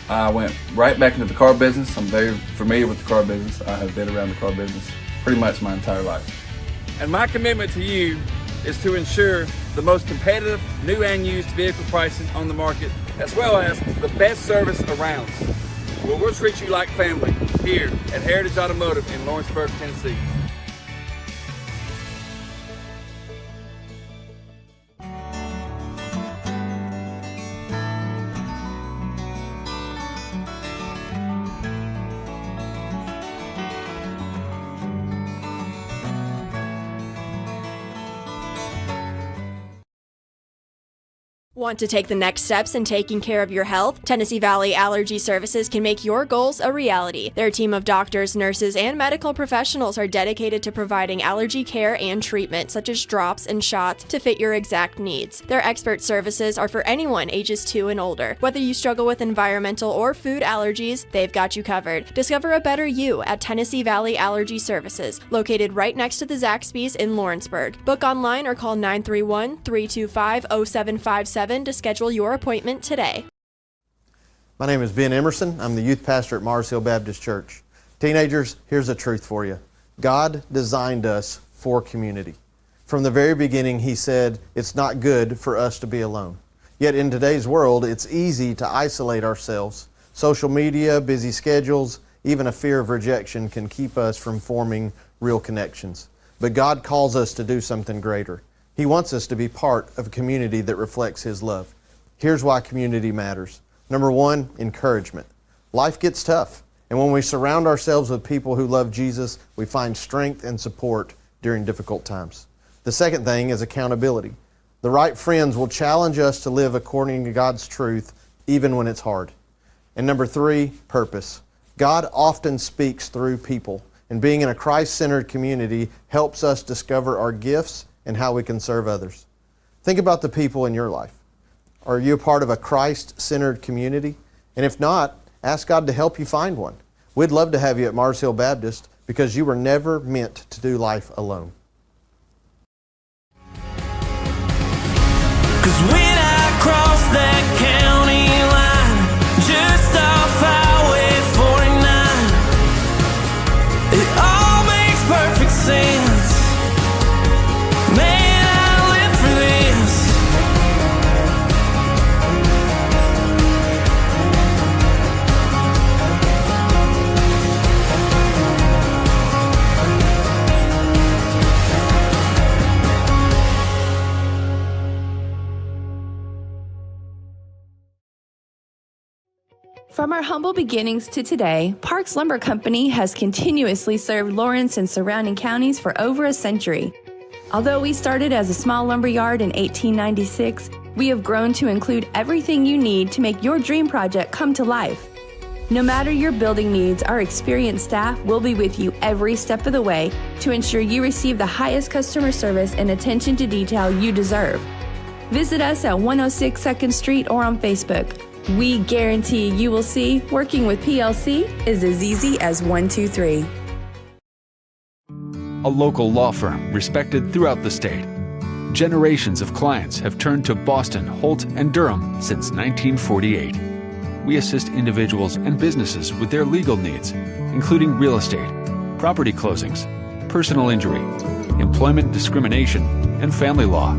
I went right back into the car business. I'm very familiar with the car business. I have been around the car business pretty much my entire life. And my commitment to you is to ensure the most competitive new and used vehicle pricing on the market, as well as the best service around. Well, we'll treat you like family here at Heritage Automotive in Lawrenceburg, Tennessee. Want to take the next steps in taking care of your health? Tennessee Valley Allergy Services can make your goals a reality. Their team of doctors, nurses, and medical professionals are dedicated to providing allergy care and treatment, such as drops and shots, to fit your exact needs. Their expert services are for anyone ages 2 and older. Whether you struggle with environmental or food allergies, they've got you covered. Discover a better you at Tennessee Valley Allergy Services, located right next to the Zaxby's in Lawrenceburg. Book online or call 931-325-0757 to schedule your appointment today. My name is Ben Emerson. I'm the youth pastor at Mars Hill Baptist Church. Teenagers, here's the truth for you. God designed us for community. From the very beginning, He said it's not good for us to be alone. Yet in today's world, it's easy to isolate ourselves. Social media, busy schedules, even a fear of rejection can keep us from forming real connections. But God calls us to do something greater. He wants us to be part of a community that reflects His love. Here's why community matters. Number one, encouragement. Life gets tough, and when we surround ourselves with people who love Jesus, we find strength and support during difficult times. The second thing is accountability. The right friends will challenge us to live according to God's truth, even when it's hard. And number three, purpose. God often speaks through people, and being in a Christ-centered community helps us discover our gifts and how we can serve others. Think about the people in your life. Are you a part of a Christ-centered community? And if not, ask God to help you find one. We'd love to have you at Mars Hill Baptist because you were never meant to do life alone. 'Cause when I cross that county line, just off Highway 49, it all makes perfect sense. Man, I live for this. From our humble beginnings to today, Parks Lumber Company has continuously served Lawrence and surrounding counties for over a century. Although we started as a small lumber yard in 1896, we have grown to include everything you need to make your dream project come to life. No matter your building needs, our experienced staff will be with you every step of the way to ensure you receive the highest customer service and attention to detail you deserve. Visit us at 106 2nd Street or on Facebook. We guarantee you will see working with PLC is as easy as 1, 2, 3. A local law firm respected throughout the state. Generations of clients have turned to Boston, Holt, and Durham since 1948. We assist individuals and businesses with their legal needs, including real estate, property closings, personal injury, employment discrimination, and family law.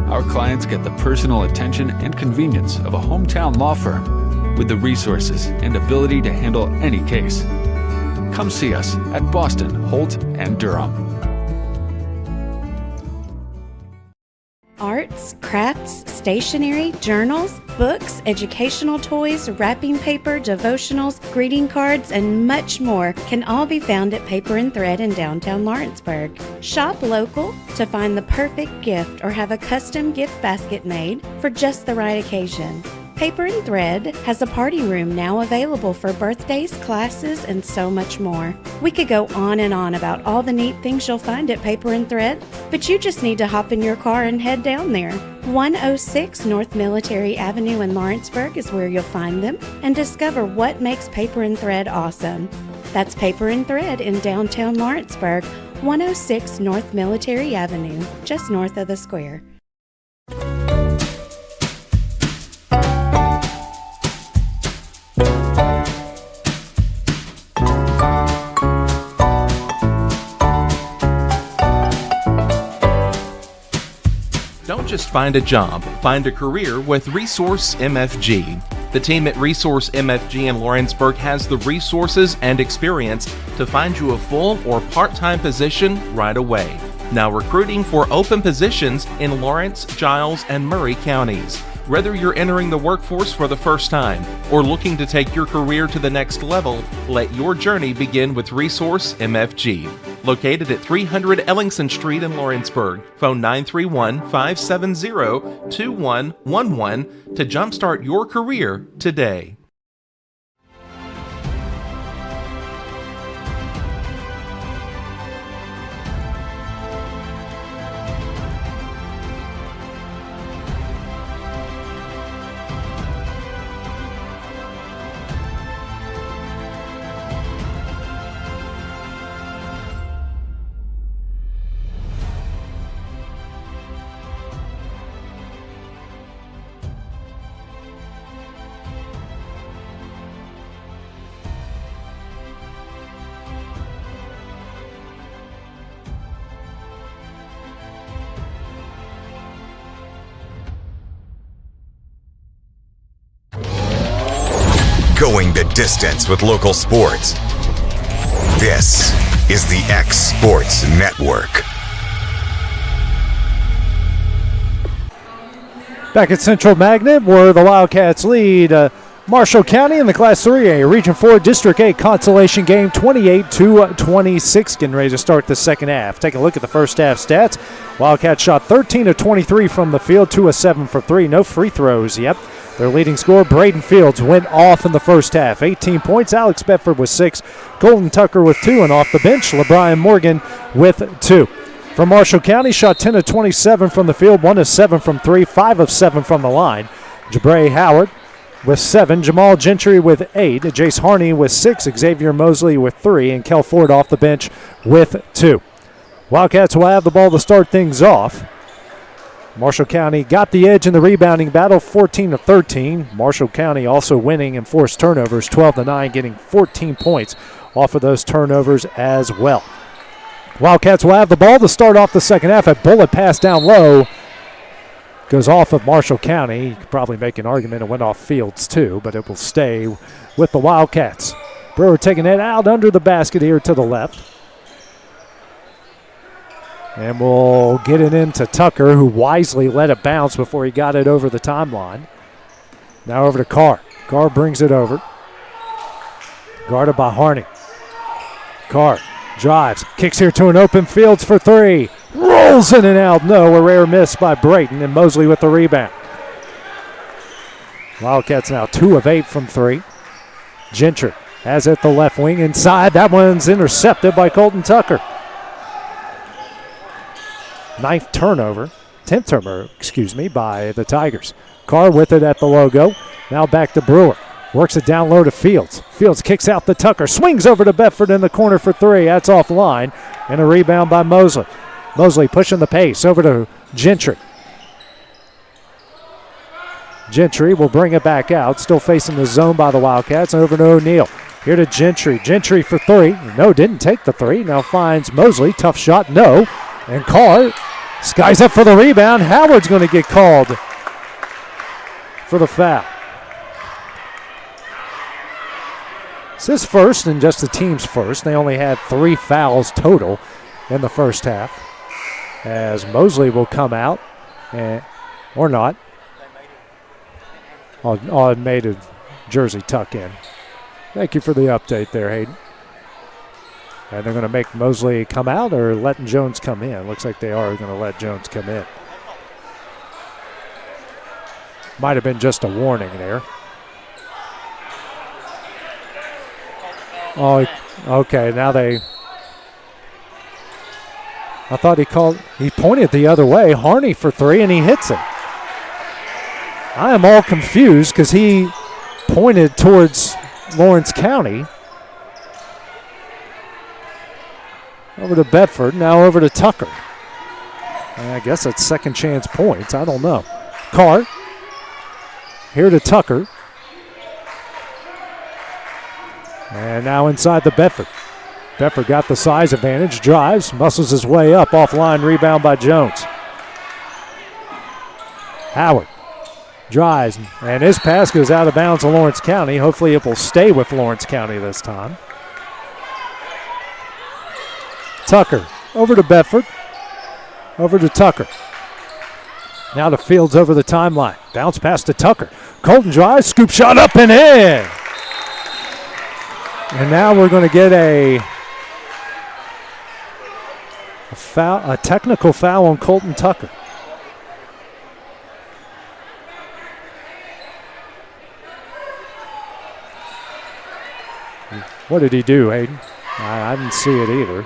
Our clients get the personal attention and convenience of a hometown law firm with the resources and ability to handle any case. Come see us at Boston, Holt, and Durham. Arts, crafts, stationery, journals, books, educational toys, wrapping paper, devotionals, greeting cards, and much more can all be found at Paper and Thread in downtown Lawrenceburg. Shop local to find the perfect gift or have a custom gift basket made for just the right occasion. Paper and Thread has a party room now available for birthdays, classes, and so much more. We could go on and on about all the neat things you'll find at Paper and Thread, but you just need to hop in your car and head down there. 106 North Military Avenue in Lawrenceburg is where you'll find them and discover what makes Paper and Thread awesome. That's Paper and Thread in downtown Lawrenceburg, 106 North Military Avenue, just north of the square. Don't just find a job, find a career with Resource MFG. The team at Resource MFG in Lawrenceburg has the resources and experience to find you a full or part-time position right away. Now recruiting for open positions in Lawrence, Giles, and Murray counties. Whether you're entering the workforce for the first time or looking to take your career to the next level, let your journey begin with Resource MFG. located at 300 Ellingson Street in Lawrenceburg. Phone 931-570-2111 to jumpstart your career today. Going the distance with local sports. This is the X Sports Network. Back at Central Magnet, where the Wildcats lead Marshall County in the Class 3A Region 4 District 8 consolation game 28-26. Getting ready to start the second half. Take a look at the first half stats. Wildcats shot 13 of 23 from the field, 2 of 7 for 3. No free throws yet. Their leading scorer, Braden Fields, went off in the first half. 18 points. Alex Bedford with 6. Colton Tucker with 2. And off the bench, LeBrian Morgan with 2. From Marshall County, shot 10 of 27 from the field, 1 of 7 from 3, 5 of 7 from the line. Jabray Howard with 7. Jamal Gentry with 8. Jace Harney with 6. Xavier Mosley with 3. And Kel Ford off the bench with 2. Wildcats will have the ball to start things off. Marshall County got the edge in the rebounding battle, 14-13. Marshall County also winning and forced turnovers, 12-9, getting 14 points off of those turnovers as well. Wildcats will have the ball to start off the second half. A bullet pass down low goes off of Marshall County. You could probably make an argument it went off Fields too, but it will stay with the Wildcats. Brewer taking it out under the basket here to the left. And we'll get it into Tucker, who wisely let it bounce before he got it over the timeline. Now over to Carr. Carr brings it over. Guarded by Harney. Carr drives, kicks here to an open Fields for 3. Rolls in and out. No, a rare miss by Brayton, and Mosley with the rebound. Wildcats now 2 of 8 from 3. Gentry has it the left wing inside. That one's intercepted by Colton Tucker. 10th turnover by the Tigers. Carr with it at the logo. Now back to Brewer. Works it down low to Fields. Fields kicks out to Tucker. Swings over to Bedford in the corner for 3. That's offline. And a rebound by Mosley. Mosley pushing the pace over to Gentry. Gentry will bring it back out. Still facing the zone by the Wildcats. Over to O'Neal. Here to Gentry. Gentry for 3. No, didn't take the 3. Now finds Mosley. Tough shot. No. And Carr skies up for the rebound. Howard's going to get called for the foul. It's his first and just the team's first. They only had 3 fouls total in the first half. As Mosley will come out, or not. It made a jersey tuck in. Thank you for the update there, Hayden. And they're going to make Mosley come out or letting Jones come in. Looks like they are going to let Jones come in. Might have been just a warning there. Oh, okay. Now I thought he pointed the other way. Harney for 3, and he hits it. I am all confused because he pointed towards Lawrence County. Over to Bedford, now over to Tucker. I guess that's second chance points. I don't know. Carr. Here to Tucker. And now inside the Bedford. Bedford got the size advantage, drives, muscles his way up, offline rebound by Jones. Howard drives, and his pass goes out of bounds to Lawrence County. Hopefully it will stay with Lawrence County this time. Tucker over to Bedford. Over to Tucker. Now to Fields over the timeline. Bounce pass to Tucker. Colton drives, scoop shot up and in. And now we're going to get a A technical foul on Colton Tucker. What did he do, Hayden? I didn't see it either.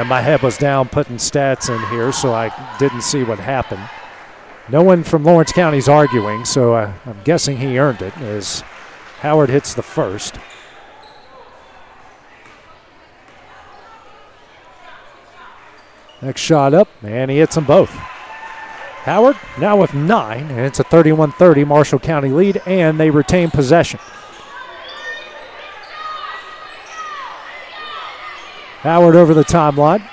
My head was down putting stats in here, so I didn't see what happened. No one from Lawrence County is arguing, so I'm guessing he earned it as Howard hits the first. Next shot up, and he hits them both. Howard now with 9, and it's a 31-30 Marshall County lead, and they retain possession. Howard over the timeline.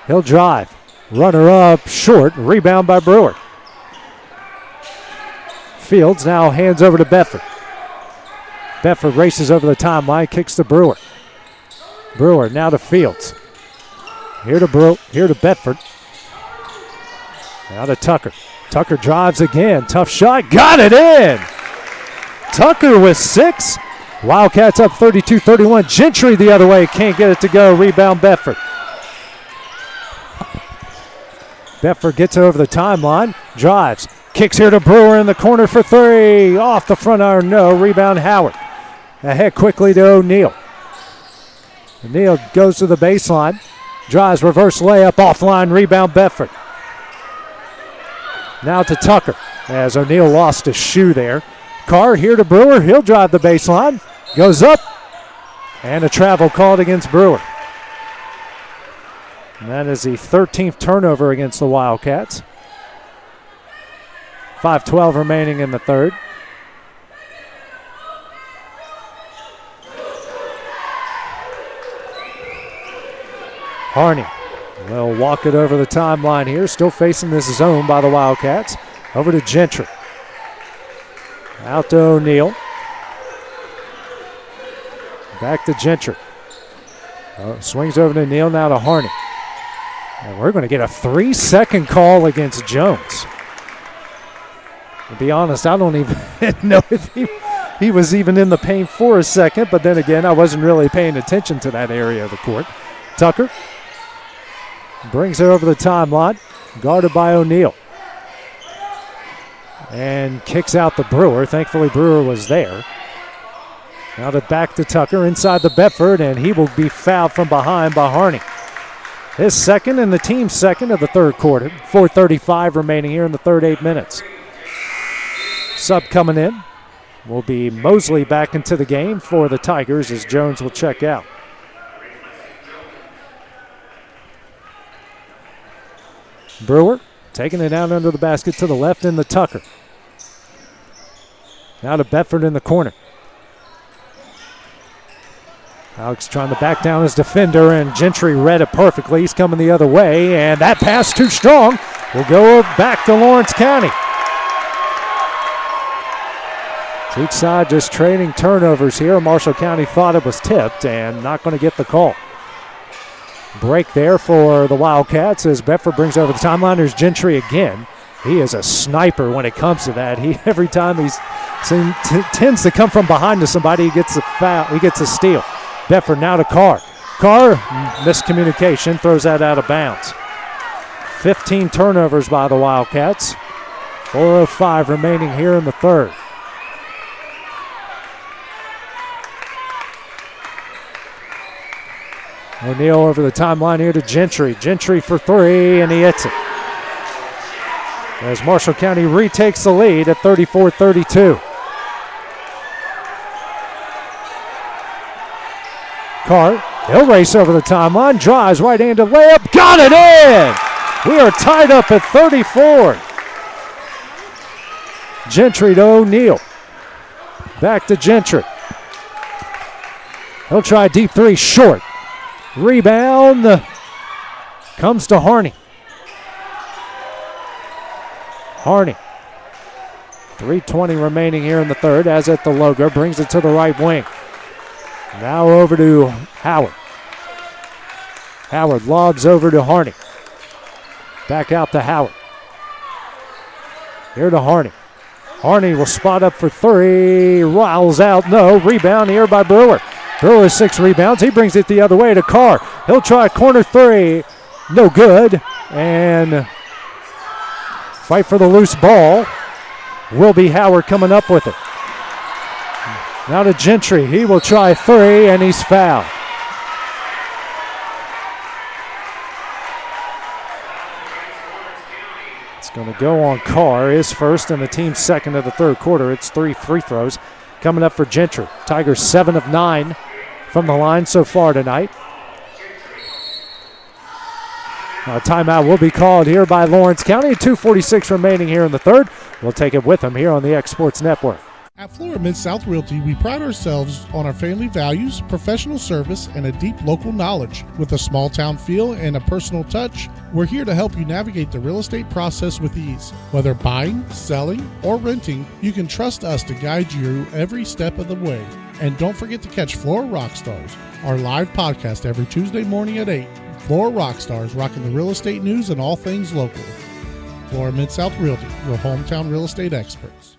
He'll drive. Runner up short. Rebound by Brewer. Fields now hands over to Bedford. Bedford races over the timeline, kicks to Brewer. Brewer now to Fields. Here to Bedford. Now to Tucker. Tucker drives again. Tough shot. Got it in. Tucker with 6. Wildcats up 32-31. Gentry the other way. Can't get it to go. Rebound Bedford. Bedford gets it over the timeline. Drives. Kicks here to Brewer in the corner for 3. Off the front iron. No. Rebound Howard. Ahead quickly to O'Neal. O'Neal goes to the baseline. Drives. Reverse layup. Offline. Rebound Bedford. Now to Tucker as O'Neal lost his shoe there. Carr here to Brewer. He'll drive the baseline. Goes up. And a travel called against Brewer. And that is the 13th turnover against the Wildcats. 5:12 remaining in the third. Harney will walk it over the timeline here. Still facing this zone by the Wildcats. Over to Gentry. Out to O'Neal. Back to Gentry. Swings over to O'Neal, now to Harney. And we're going to get a 3-second call against Jones. To be honest, I don't even know if he was even in the paint for a second, but then again, I wasn't really paying attention to that area of the court. Tucker brings it over the timeline, guarded by O'Neal. And kicks out the Brewer. Thankfully, Brewer was there. Now back to Tucker inside the Bedford, and he will be fouled from behind by Harney. His second and the team's second of the third quarter. 4:35 remaining here in the third 8 minutes. Sub coming in will be Mosley back into the game for the Tigers as Jones will check out. Brewer taking it down under the basket to the left in the Tucker. Now to Bedford in the corner. Alex trying to back down his defender, and Gentry read it perfectly. He's coming the other way, and that pass too strong will go back to Lawrence County. Each side just trading turnovers here. Marshall County thought it was tipped and not going to get the call. Break there for the Wildcats as Bedford brings over the timeline. There's Gentry again. He is a sniper when it comes to that. Every time he tends to come from behind to somebody, he gets a foul. He gets a steal. Bedford now to Carr. Carr, miscommunication, throws that out of bounds. 15 turnovers by the Wildcats. 4:05 remaining here in the third. O'Neal over the timeline here to Gentry. Gentry for 3, and he hits it. As Marshall County retakes the lead at 34-32. Carr, he'll race over the timeline, drives, right-handed layup, got it in! We are tied up at 34. Gentry to O'Neal. Back to Gentry. He'll try a deep 3, short. Rebound comes to Harney. Harney. 3:20 remaining here in the third as at the logo. Brings it to the right wing. Now over to Howard. Howard lobs over to Harney. Back out to Howard. Here to Harney. Harney will spot up for 3. Riles out. No. Rebound here by Brewer. Brewer 6 rebounds. He brings it the other way to Carr. He'll try a corner 3. No good. And fight for the loose ball. Will be Howard coming up with it. Now to Gentry. He will try three, and he's fouled. It's going to go on Carr, his first and the team's second of the third quarter. It's 3 free throws coming up for Gentry. Tigers 7 of 9 from the line so far tonight. A timeout will be called here by Lawrence County. 2:46 remaining here in the third. We'll take it with them here on the X Sports Network. At Florida Mid-South Realty, we pride ourselves on our family values, professional service, and a deep local knowledge. With a small-town feel and a personal touch, we're here to help you navigate the real estate process with ease. Whether buying, selling, or renting, you can trust us to guide you every step of the way. And don't forget to catch Florida Rockstars, our live podcast every Tuesday morning at 8. Florida Rockstars, rocking the real estate news and all things local. Florida Mid-South Realty, your hometown real estate experts.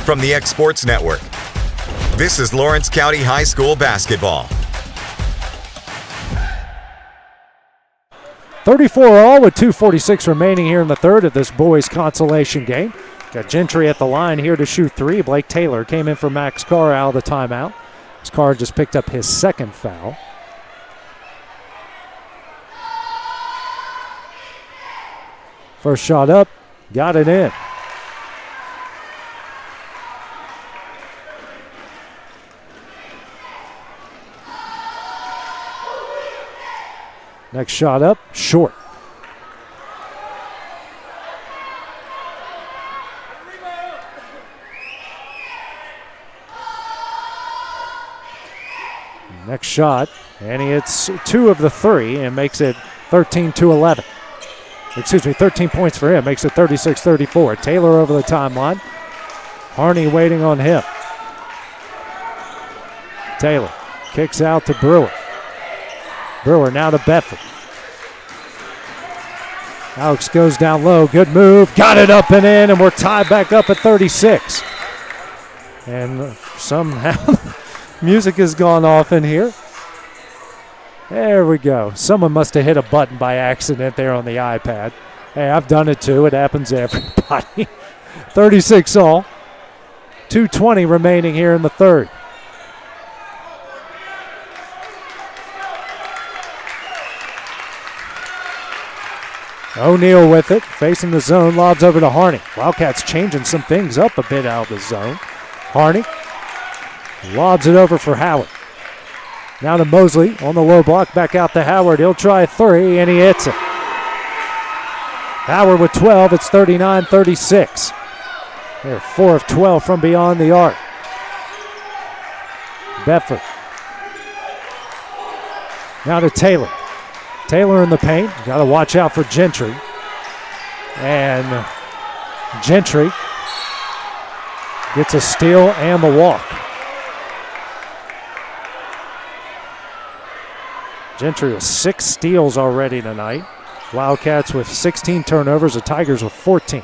From the X Sports Network, this is Lawrence County High School basketball. 34-all with 2:46 remaining here in the third of this boys consolation game. Got Gentry at the line here to shoot three. Blake Taylor came in for Max Carr out of the timeout. As Carr just picked up his second foul. First shot up, got it in. Next shot up, short. Next shot, and he hits two of the three and makes it 13-11. Excuse me, 13 points for him, makes it 36-34. Taylor over the timeline. Harney waiting on him. Taylor kicks out to Brewer. Brewer now to Bedford. Alex goes down low. Good move. Got it up and in, and we're tied back up at 36. And somehow music has gone off in here. There we go. Someone must have hit a button by accident there on the iPad. Hey, I've done it too. It happens to everybody. 36-all. 2:20 remaining here in the third. O'Neal with it, facing the zone, lobs over to Harney. Wildcats changing some things up a bit out of the zone. Harney lobs it over for Howard. Now to Mosley on the low block, back out to Howard. He'll try a three, and he hits it. Howard with 12, it's 39-36. They're 4 of 12 from beyond the arc. Bedford. Now to Taylor. Taylor in the paint. Got to watch out for Gentry. And Gentry gets a steal and the walk. Gentry with 6 steals already tonight. Wildcats with 16 turnovers. The Tigers with 14.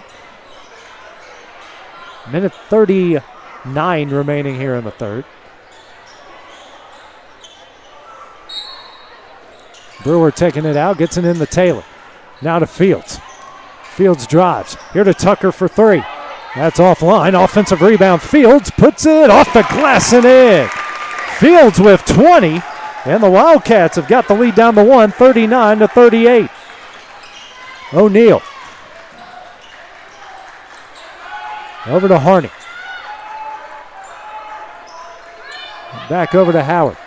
Minute 39 remaining here in the third. Brewer taking it out, gets it in to Taylor. Now to Fields. Fields drives. Here to Tucker for three. That's offline. Offensive rebound. Fields puts it off the glass and in. Fields with 20. And the Wildcats have got the lead down to 1, 39-38. O'Neal. Over to Harney. Back over to Howard.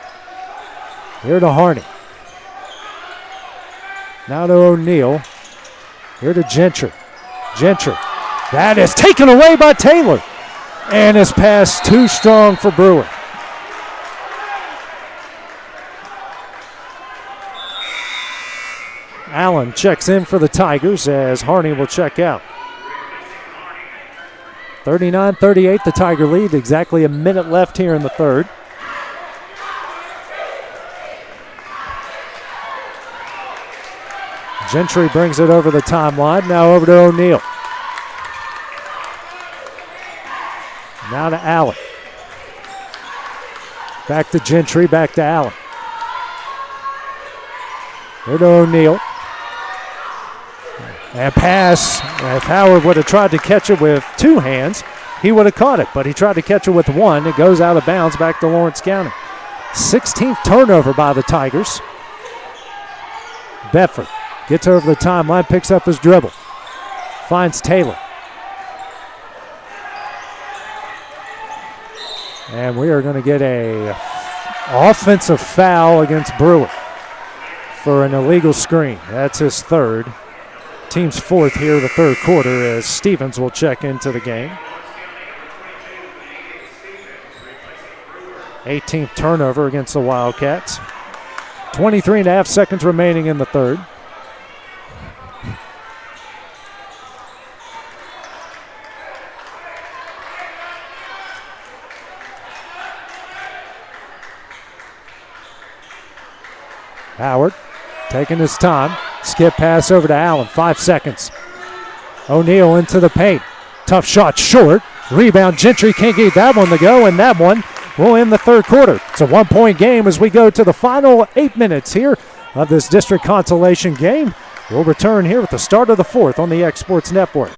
Here to Harney. Now to O'Neal. Here to Gentry. Gentry. That is taken away by Taylor. And his pass too strong for Brewer. Allen checks in for the Tigers as Harney will check out. 39-38, the Tiger lead. Exactly a minute left here in the third. Gentry brings it over the timeline. Now over to O'Neal. Now to Allen. Back to Gentry, back to Allen. Here to O'Neal. And pass. If Howard would have tried to catch it with two hands, he would have caught it, but he tried to catch it with one. It goes out of bounds back to Lawrence County. 16th turnover by the Tigers. Bedford gets over the timeline, picks up his dribble. Finds Taylor. And we are going to get a offensive foul against Brewer for an illegal screen. That's his third. Team's fourth here the third quarter as Stevens will check into the game. 18th turnover against the Wildcats. 23.5 seconds remaining in the third. Howard taking his time. Skip pass over to Allen. 5 seconds. O'Neal into the paint. Tough shot short. Rebound. Gentry can't get that one to go, and that one will end the third quarter. It's a 1-point game as we go to the final 8 minutes here of this district consolation game. We'll return here with the start of the fourth on the X Sports Network.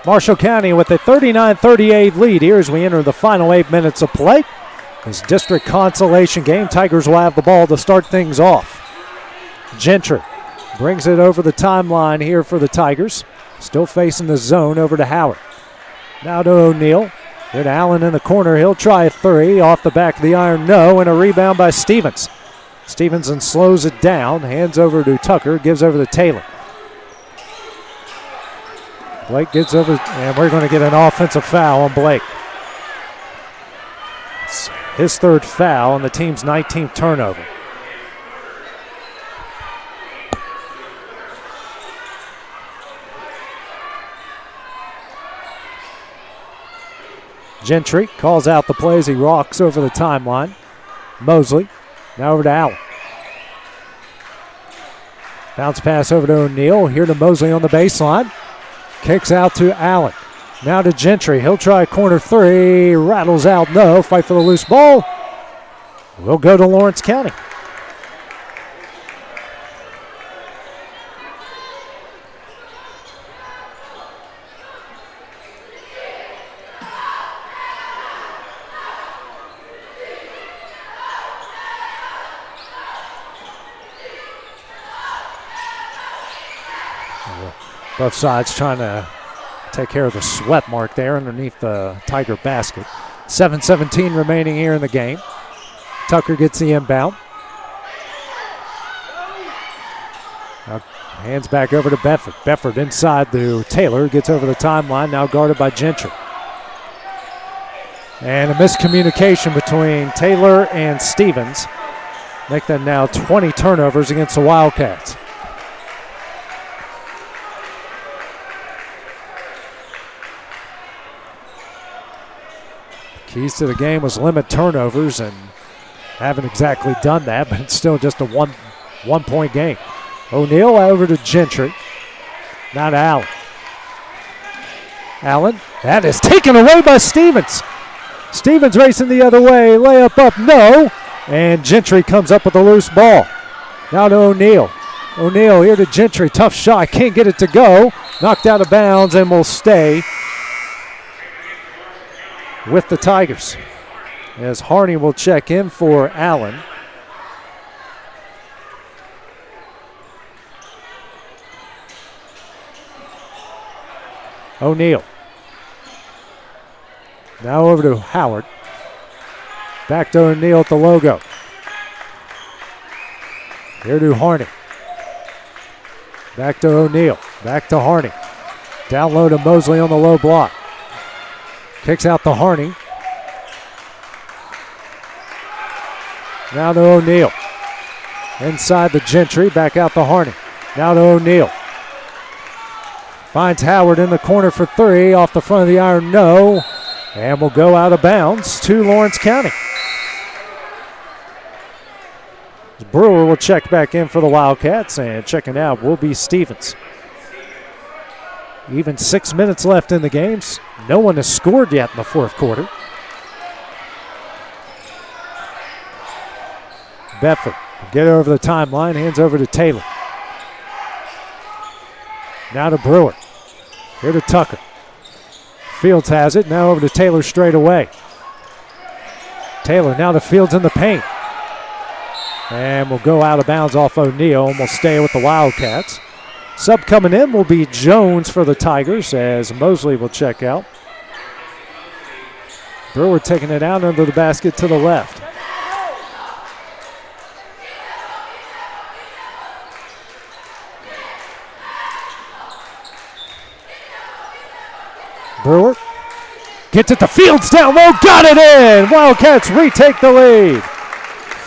Marshall County with a 39-38 lead here as we enter the final 8 minutes of play. This district consolation game, Tigers will have the ball to start things off. Gentry brings it over the timeline here for the Tigers. Still facing the zone over to Howard. Now to O'Neal. Here to Allen in the corner. He'll try a three. Off the back of the iron, no. And a rebound by Stevens. Stevenson slows it down. Hands over to Tucker. Gives over to Taylor. Blake gets over, and we're going to get an offensive foul on Blake. It's his third foul and the team's 19th turnover. Gentry calls out the plays. He rocks over the timeline. Mosley now over to Allen. Bounce pass over to O'Neal. Here to Mosley on the baseline. Kicks out to Allen. Now to Gentry. He'll try a corner three. Rattles out. No. Fight for the loose ball. We'll go to Lawrence County. Both sides trying to take care of the sweat mark there underneath the Tiger basket. 7:17 remaining here in the game. Tucker gets the inbound. Now hands back over to Bedford. Bedford inside to Taylor. Gets over the timeline. Now guarded by Gentry. And a miscommunication between Taylor and Stevens. Make that now 20 turnovers against the Wildcats. Keys to the game was limit turnovers, and haven't exactly done that, but it's still just a one-point game. O'Neal over to Gentry. Now to Allen. Allen, that is taken away by Stevens. Stevens racing the other way, layup up, no. And Gentry comes up with a loose ball. Now to O'Neal. O'Neal here to Gentry, tough shot, can't get it to go. Knocked out of bounds and will stay with the Tigers. as Harney will check in for Allen. O'Neal. Now over to Howard. Back to O'Neal at the logo. Here to Harney. Back to O'Neal. Back to Harney. Down low to Mosley on the low block. Kicks out to Harney. Now to O'Neal. Inside the Gentry. Back out to Harney. Now to O'Neal. Finds Howard in the corner for three. Off the front of the iron, no. And will go out of bounds to Lawrence County. Brewer will check back in for the Wildcats, and checking out will be Stevens. Even 6 minutes left in the games. No one has scored yet in the fourth quarter. Bedford get over the timeline, hands over to Taylor. Now to Brewer. Here to Tucker. Fields has it, now over to Taylor straight away. Taylor now to Fields in the paint. And will go out of bounds off O'Neal and will stay with the Wildcats. Sub coming in will be Jones for the Tigers as Mosley will check out. Brewer taking it out under the basket to the left. Brewer gets it to Fields down low, got it in! Wildcats retake the lead.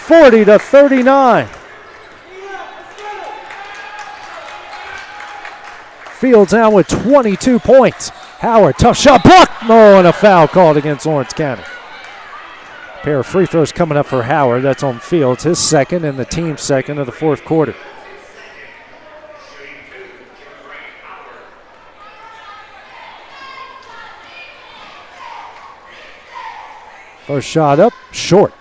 40-39. Fields now with 22 points. Howard, tough shot, blocked. Oh, and a foul called against Lawrence County. Pair of free throws coming up for Howard. That's on Fields, his second and the team's second of the fourth quarter. First shot up, short.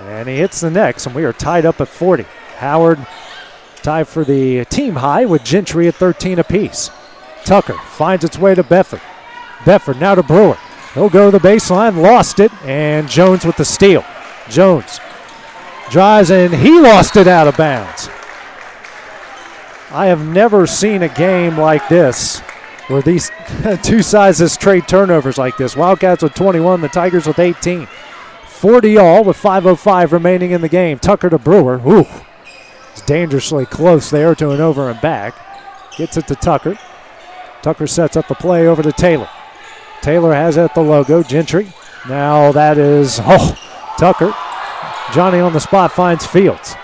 And he hits the next, and we are tied up at 40. Howard tied for the team high with Gentry at 13 apiece. Tucker finds its way to Bedford. Bedford now to Brewer. He'll go to the baseline, lost it, and Jones with the steal. Jones drives, and he lost it out of bounds. I have never seen a game like this where these two sides trade turnovers like this. Wildcats with 21, the Tigers with 18. 40 all with 5:05 remaining in the game. Tucker to Brewer. Ooh, it's dangerously close there to an over and back. Gets it to Tucker. Tucker sets up the play over to Taylor. Taylor has it at the logo. Gentry. Now that is, Tucker. Johnny on the spot finds Fields.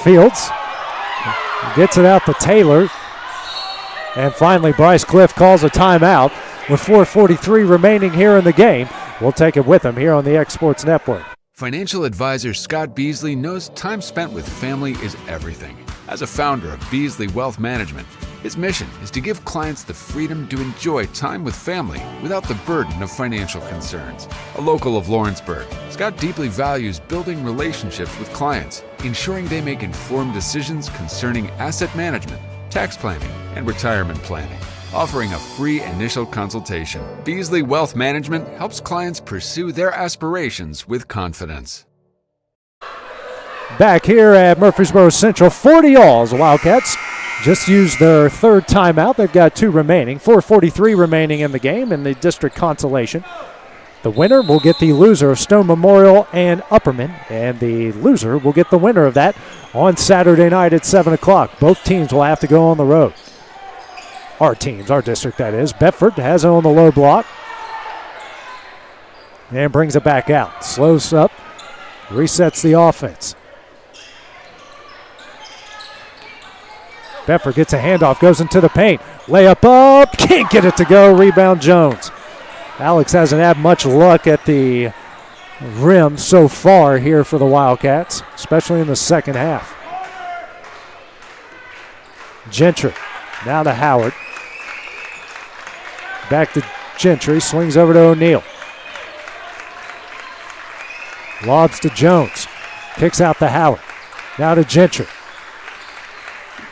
Fields gets it out to Taylor. And finally, Bryce Cliff calls a timeout with 4:43 remaining here in the game. We'll take it with him here on the X Sports Network. Financial advisor Scott Beasley knows time spent with family is everything. As a founder of Beasley Wealth Management, his mission is to give clients the freedom to enjoy time with family without the burden of financial concerns. A local of Lawrenceburg, Scott deeply values building relationships with clients, ensuring they make informed decisions concerning asset management, tax planning, and retirement planning. Offering a free initial consultation, Beasley Wealth Management helps clients pursue their aspirations with confidence. Back here at Murfreesboro Central, 40 all as the Wildcats just used their third timeout. They've got two remaining, 4:43 remaining in the game in the district consolation. The winner will get the loser of Stone Memorial and Upperman, and the loser will get the winner of that on Saturday night at 7 o'clock. Both teams will have to go on the road. Our teams, our district that is. Bedford has it on the low block and brings it back out. Slows up, resets the offense. Bedford gets a handoff, goes into the paint. Layup up, can't get it to go. Rebound Jones. Alex hasn't had much luck at the rim so far here for the Wildcats, especially in the second half. Gentry now to Howard. Back to Gentry, swings over to O'Neal. Lobs to Jones, kicks out to Howard. Now to Gentry.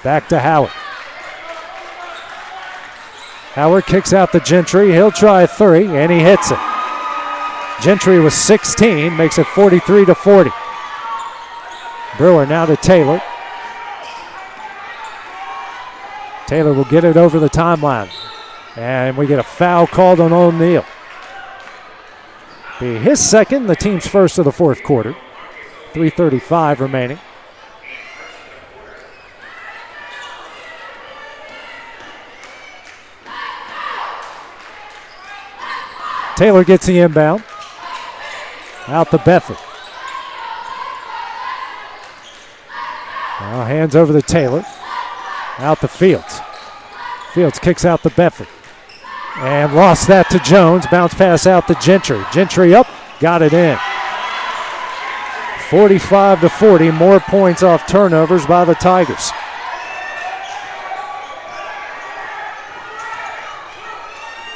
Back to Howard. Howard kicks out to Gentry. He'll try a three, and he hits it. Gentry was 16, makes it 43-40. Brewer now to Taylor. Taylor will get it over the timeline. And we get a foul called on O'Neal. Be his second, the team's first of the fourth quarter. 3:35 remaining. Taylor gets the inbound. Out to Bedford. Now hands over to Taylor. Out to Fields. Fields kicks out to Bedford. And lost that to Jones. Bounce pass out to Gentry. Gentry up. Got it in. 45-40. More points off turnovers by the Tigers.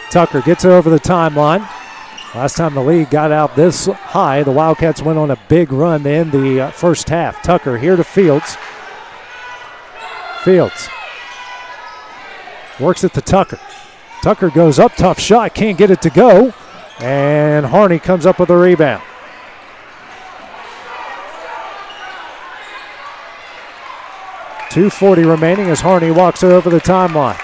Tucker gets it over the timeline. Last time the league got out this high, the Wildcats went on a big run to end the first half. Tucker here to Fields. Fields works it to Tucker. Tucker goes up, tough shot, can't get it to go. And Harney comes up with a rebound. .240 remaining as Harney walks it over the timeline.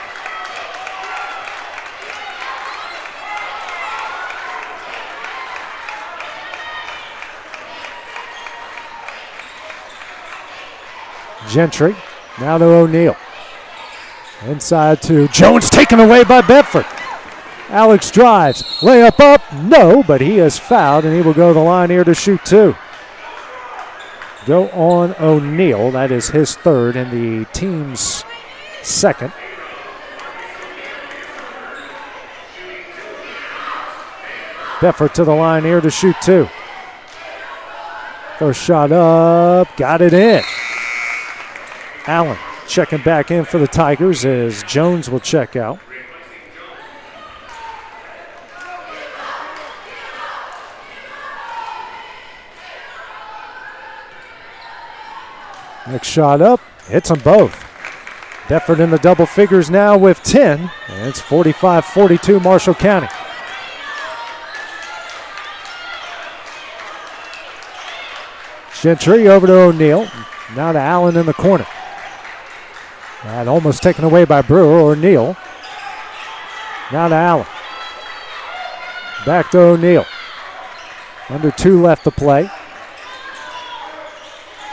Gentry, now to O'Neal. Inside to Jones, taken away by Bedford. Alex drives, layup up, no, but he is fouled and he will go to the line here to shoot two. Go on O'Neal, that is his third and the team's second. Bedford to the line here to shoot two. First shot up, got it in. Allen checking back in for the Tigers as Jones will check out. Next shot up, hits them both. Bedford in the double figures now with 10, and it's 45-42 Marshall County. Gentry over to O'Neal, now to Allen in the corner. And almost taken away by Brewer. O'Neal. Now to Allen. Back to O'Neal. Under 2 left to play.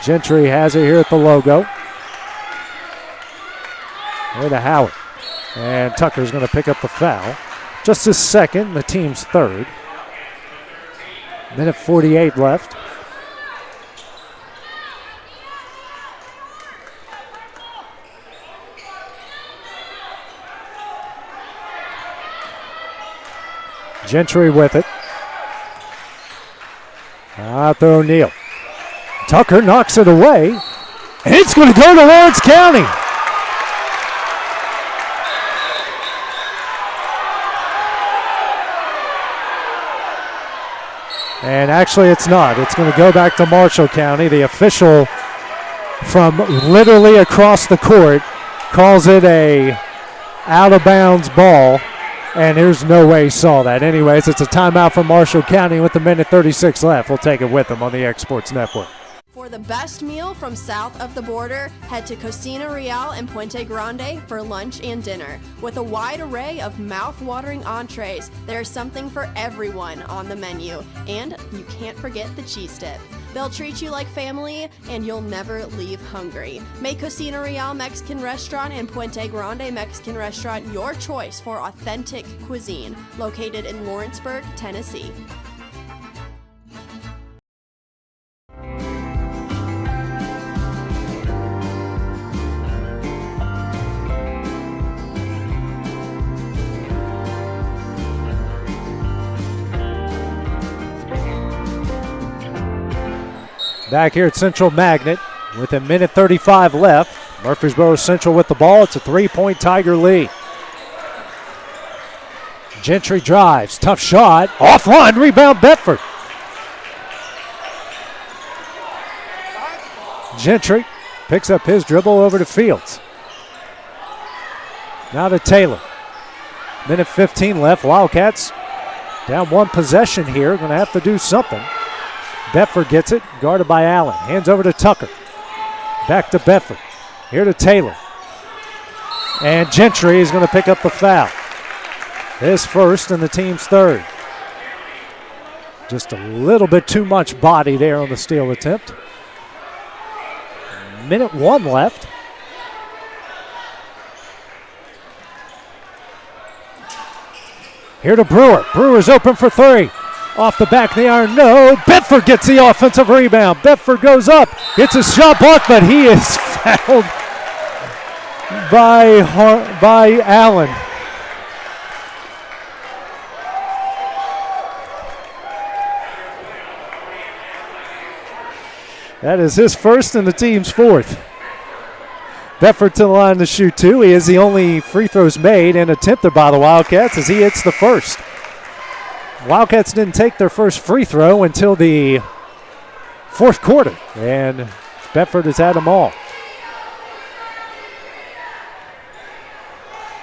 Gentry has it here at the logo. There to Howard. And Tucker's going to pick up the foul. Just his second, the team's third. Minute 48 left. Gentry with it. Out to O'Neal. Tucker knocks it away. And it's going to go to Lawrence County. And actually it's not. It's going to go back to Marshall County. The official from literally across the court calls it a out-of-bounds ball. And there's no way he saw that. Anyways, it's a timeout for Marshall County with a minute 36 left. We'll take it with them on the X Sports Network. For the best meal from south of the border, head to Cocina Real and Puente Grande for lunch and dinner. With a wide array of mouth-watering entrees, there's something for everyone on the menu. And you can't forget the cheese dip. They'll treat you like family, and you'll never leave hungry. Make Cocina Real Mexican Restaurant and Puente Grande Mexican Restaurant your choice for authentic cuisine, located in Lawrenceburg, Tennessee. Back here at Central Magnet with a minute 35 left. Murfreesboro Central with the ball. It's a 3-point Tiger lead. Gentry drives. Tough shot. Offline. Rebound Bedford. Gentry picks up his dribble over to Fields. Now to Taylor. Minute 15 left. Wildcats down one possession here. Going to have to do something. Bedford gets it, guarded by Allen. Hands over to Tucker. Back to Bedford. Here to Taylor. And Gentry is going to pick up the foul. His first and the team's third. Just a little bit too much body there on the steal attempt. Minute 1 left. Here to Brewer. Brewer's open for three. Off the back of the iron, no. Bedford gets the offensive rebound. Bedford goes up, gets his shot blocked, but he is fouled by Allen. That is his first and the team's fourth. Bedford to the line to shoot two. He is the only free throws made and attempted by the Wildcats as he hits the first. Wildcats didn't take their first free throw until the fourth quarter, and Bedford has had them all.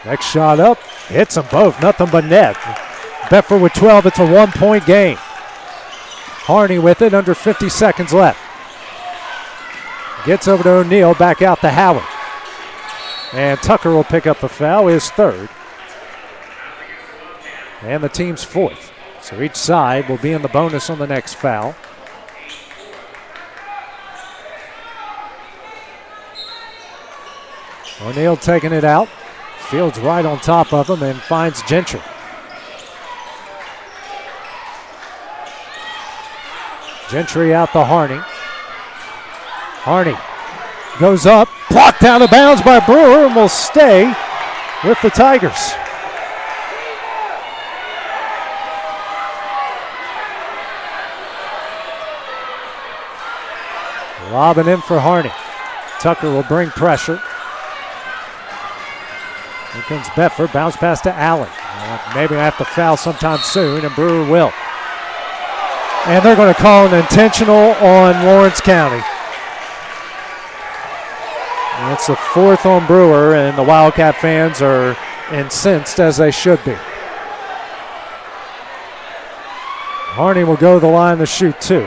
Next shot up, hits them both, nothing but net. Bedford with 12, it's a 1-point game. Harney with it, under 50 seconds left. Gets over to O'Neal, back out to Howard. And Tucker will pick up the foul, his third. And the team's fourth. So each side will be in the bonus on the next foul. O'Neal taking it out. Fields right on top of him and finds Gentry. Gentry out to Harney. Harney goes up, blocked out of bounds by Brewer, and will stay with the Tigers. Lobbing in for Harney. Tucker will bring pressure. Here comes Bedford, bounce pass to Allen. Maybe I have to foul sometime soon, and Brewer will. And they're going to call an intentional on Lawrence County. That's the fourth on Brewer, and the Wildcat fans are incensed, as they should be. Harney will go to the line to shoot two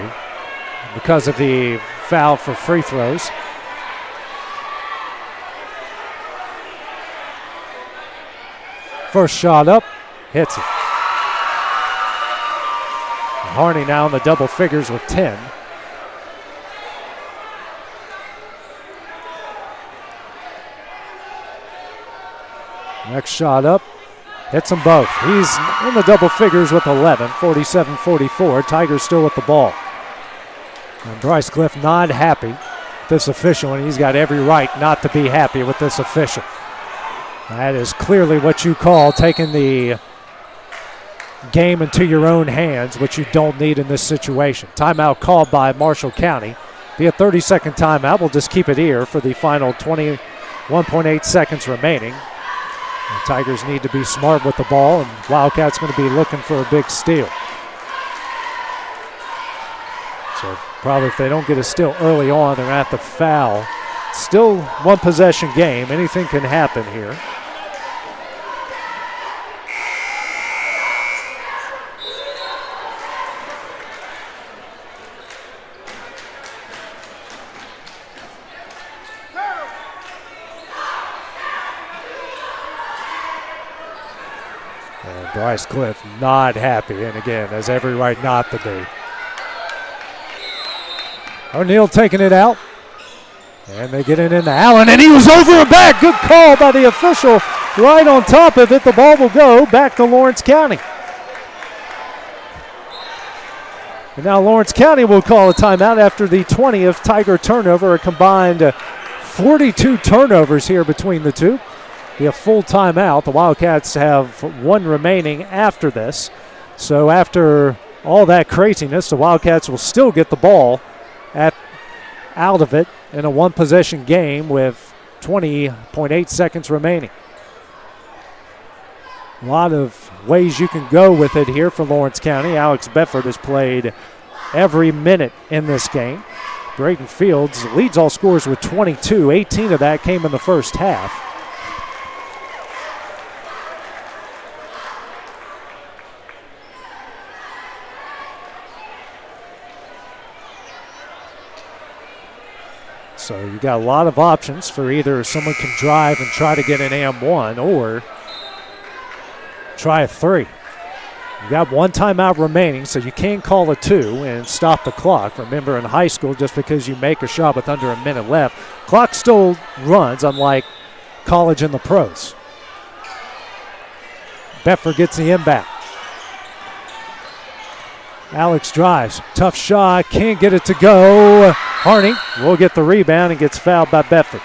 because of the foul for free throws. First shot up, hits it. Harney now in the double figures with 10. Next shot up, hits them both. He's in the double figures with 11, 47-44. Tigers still with the ball. And Bryce Cliff not happy with this official, and he's got every right not to be happy with this official. That is clearly what you call taking the game into your own hands, which you don't need in this situation. Timeout called by Marshall County. Be a 30-second timeout. We'll just keep it here for the final 21.8 seconds remaining. The Tigers need to be smart with the ball, and Wildcats going to be looking for a big steal. So probably if they don't get a steal early on, they're going to have to foul. Still one possession game. Anything can happen here. And Bryce Cliff not happy, and again, has every right not to be. O'Neal taking it out. And they get it into Allen, and he was over and back. Good call by the official right on top of it. The ball will go back to Lawrence County. And now Lawrence County will call a timeout after the 20th Tiger turnover. A combined 42 turnovers here between the two. Be a full timeout. The Wildcats have one remaining after this. So after all that craziness, the Wildcats will still get the ball out of it in a one-possession game with 20.8 seconds remaining. A lot of ways you can go with it here for Lawrence County. Alex Bedford has played every minute in this game. Braden Fields leads all scorers with 22. 18 of that came in the first half. So you got a lot of options for either someone can drive and try to get an and-one or try a three. You got one timeout remaining, so you can call a two and stop the clock. Remember, in high school, just because you make a shot with under a minute left, clock still runs, unlike college and the pros. Bedford gets the inbound. Alex drives. Tough shot. Can't get it to go. Harney will get the rebound and gets fouled by Bedford.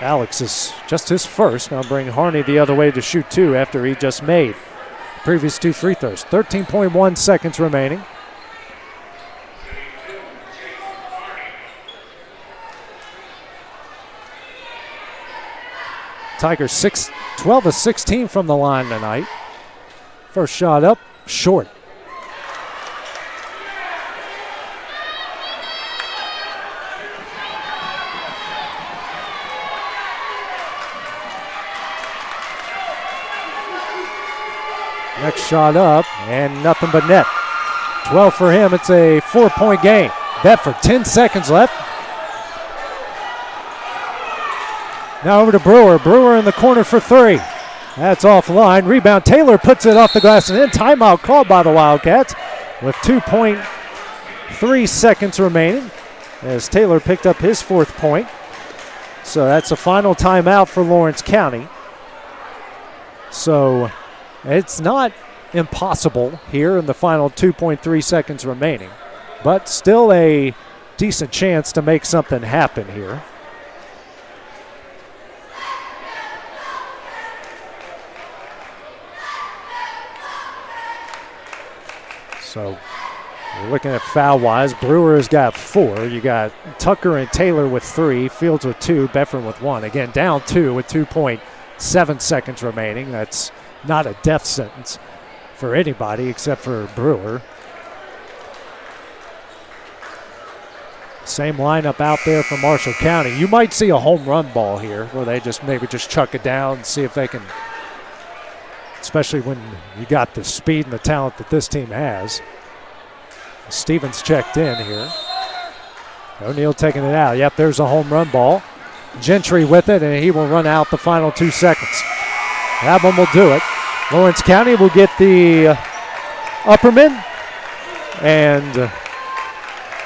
Alex is just his first. Now bring Harney the other way to shoot two after he just made the previous two free throws. 13.1 seconds remaining. Tigers 12 of 16 from the line tonight. First shot up, short. Next shot up, and nothing but net. 12 for him. It's a 4-point game. Bedford, 10 seconds left. Now over to Brewer. Brewer in the corner for three. That's offline. Rebound. Taylor puts it off the glass and in. Timeout called by the Wildcats with 2.3 seconds remaining as Taylor picked up his fourth point. So that's a final timeout for Lawrence County. So it's not impossible here in the final 2.3 seconds remaining, but still a decent chance to make something happen here. So we're looking at foul-wise. Brewer has got 4. You got Tucker and Taylor with 3, Fields with 2, Bedford with 1. Again, down 2 with 2.7 seconds remaining. That's not a death sentence for anybody except for Brewer. Same lineup out there for Marshall County. You might see a home run ball here where they just maybe just chuck it down and see if they can, especially when you got the speed and the talent that this team has. Stevens checked in here. O'Neal taking it out. Yep, there's a home run ball. Gentry with it, and he will run out the final 2 seconds. That one will do it. Lawrence County will get the Upperman and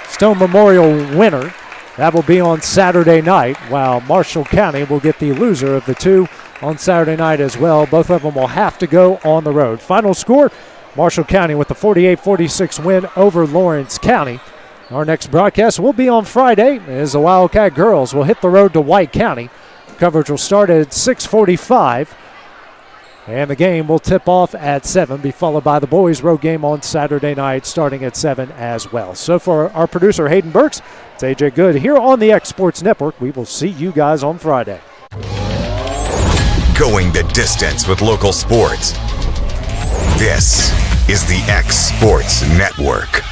Stone Memorial winner. That will be on Saturday night, while Marshall County will get the loser of the two on Saturday night as well. Both of them will have to go on the road. Final score, Marshall County with the 48-46 win over Lawrence County. Our next broadcast will be on Friday as the Wildcat girls will hit the road to White County. Coverage will start at 6:45. And the game will tip off at 7, be followed by the boys' road game on Saturday night starting at 7 as well. So for our producer, Hayden Burks, it's AJ Good here on the X Sports Network. We will see you guys on Friday. Going the distance with local sports. This is the X Sports Network.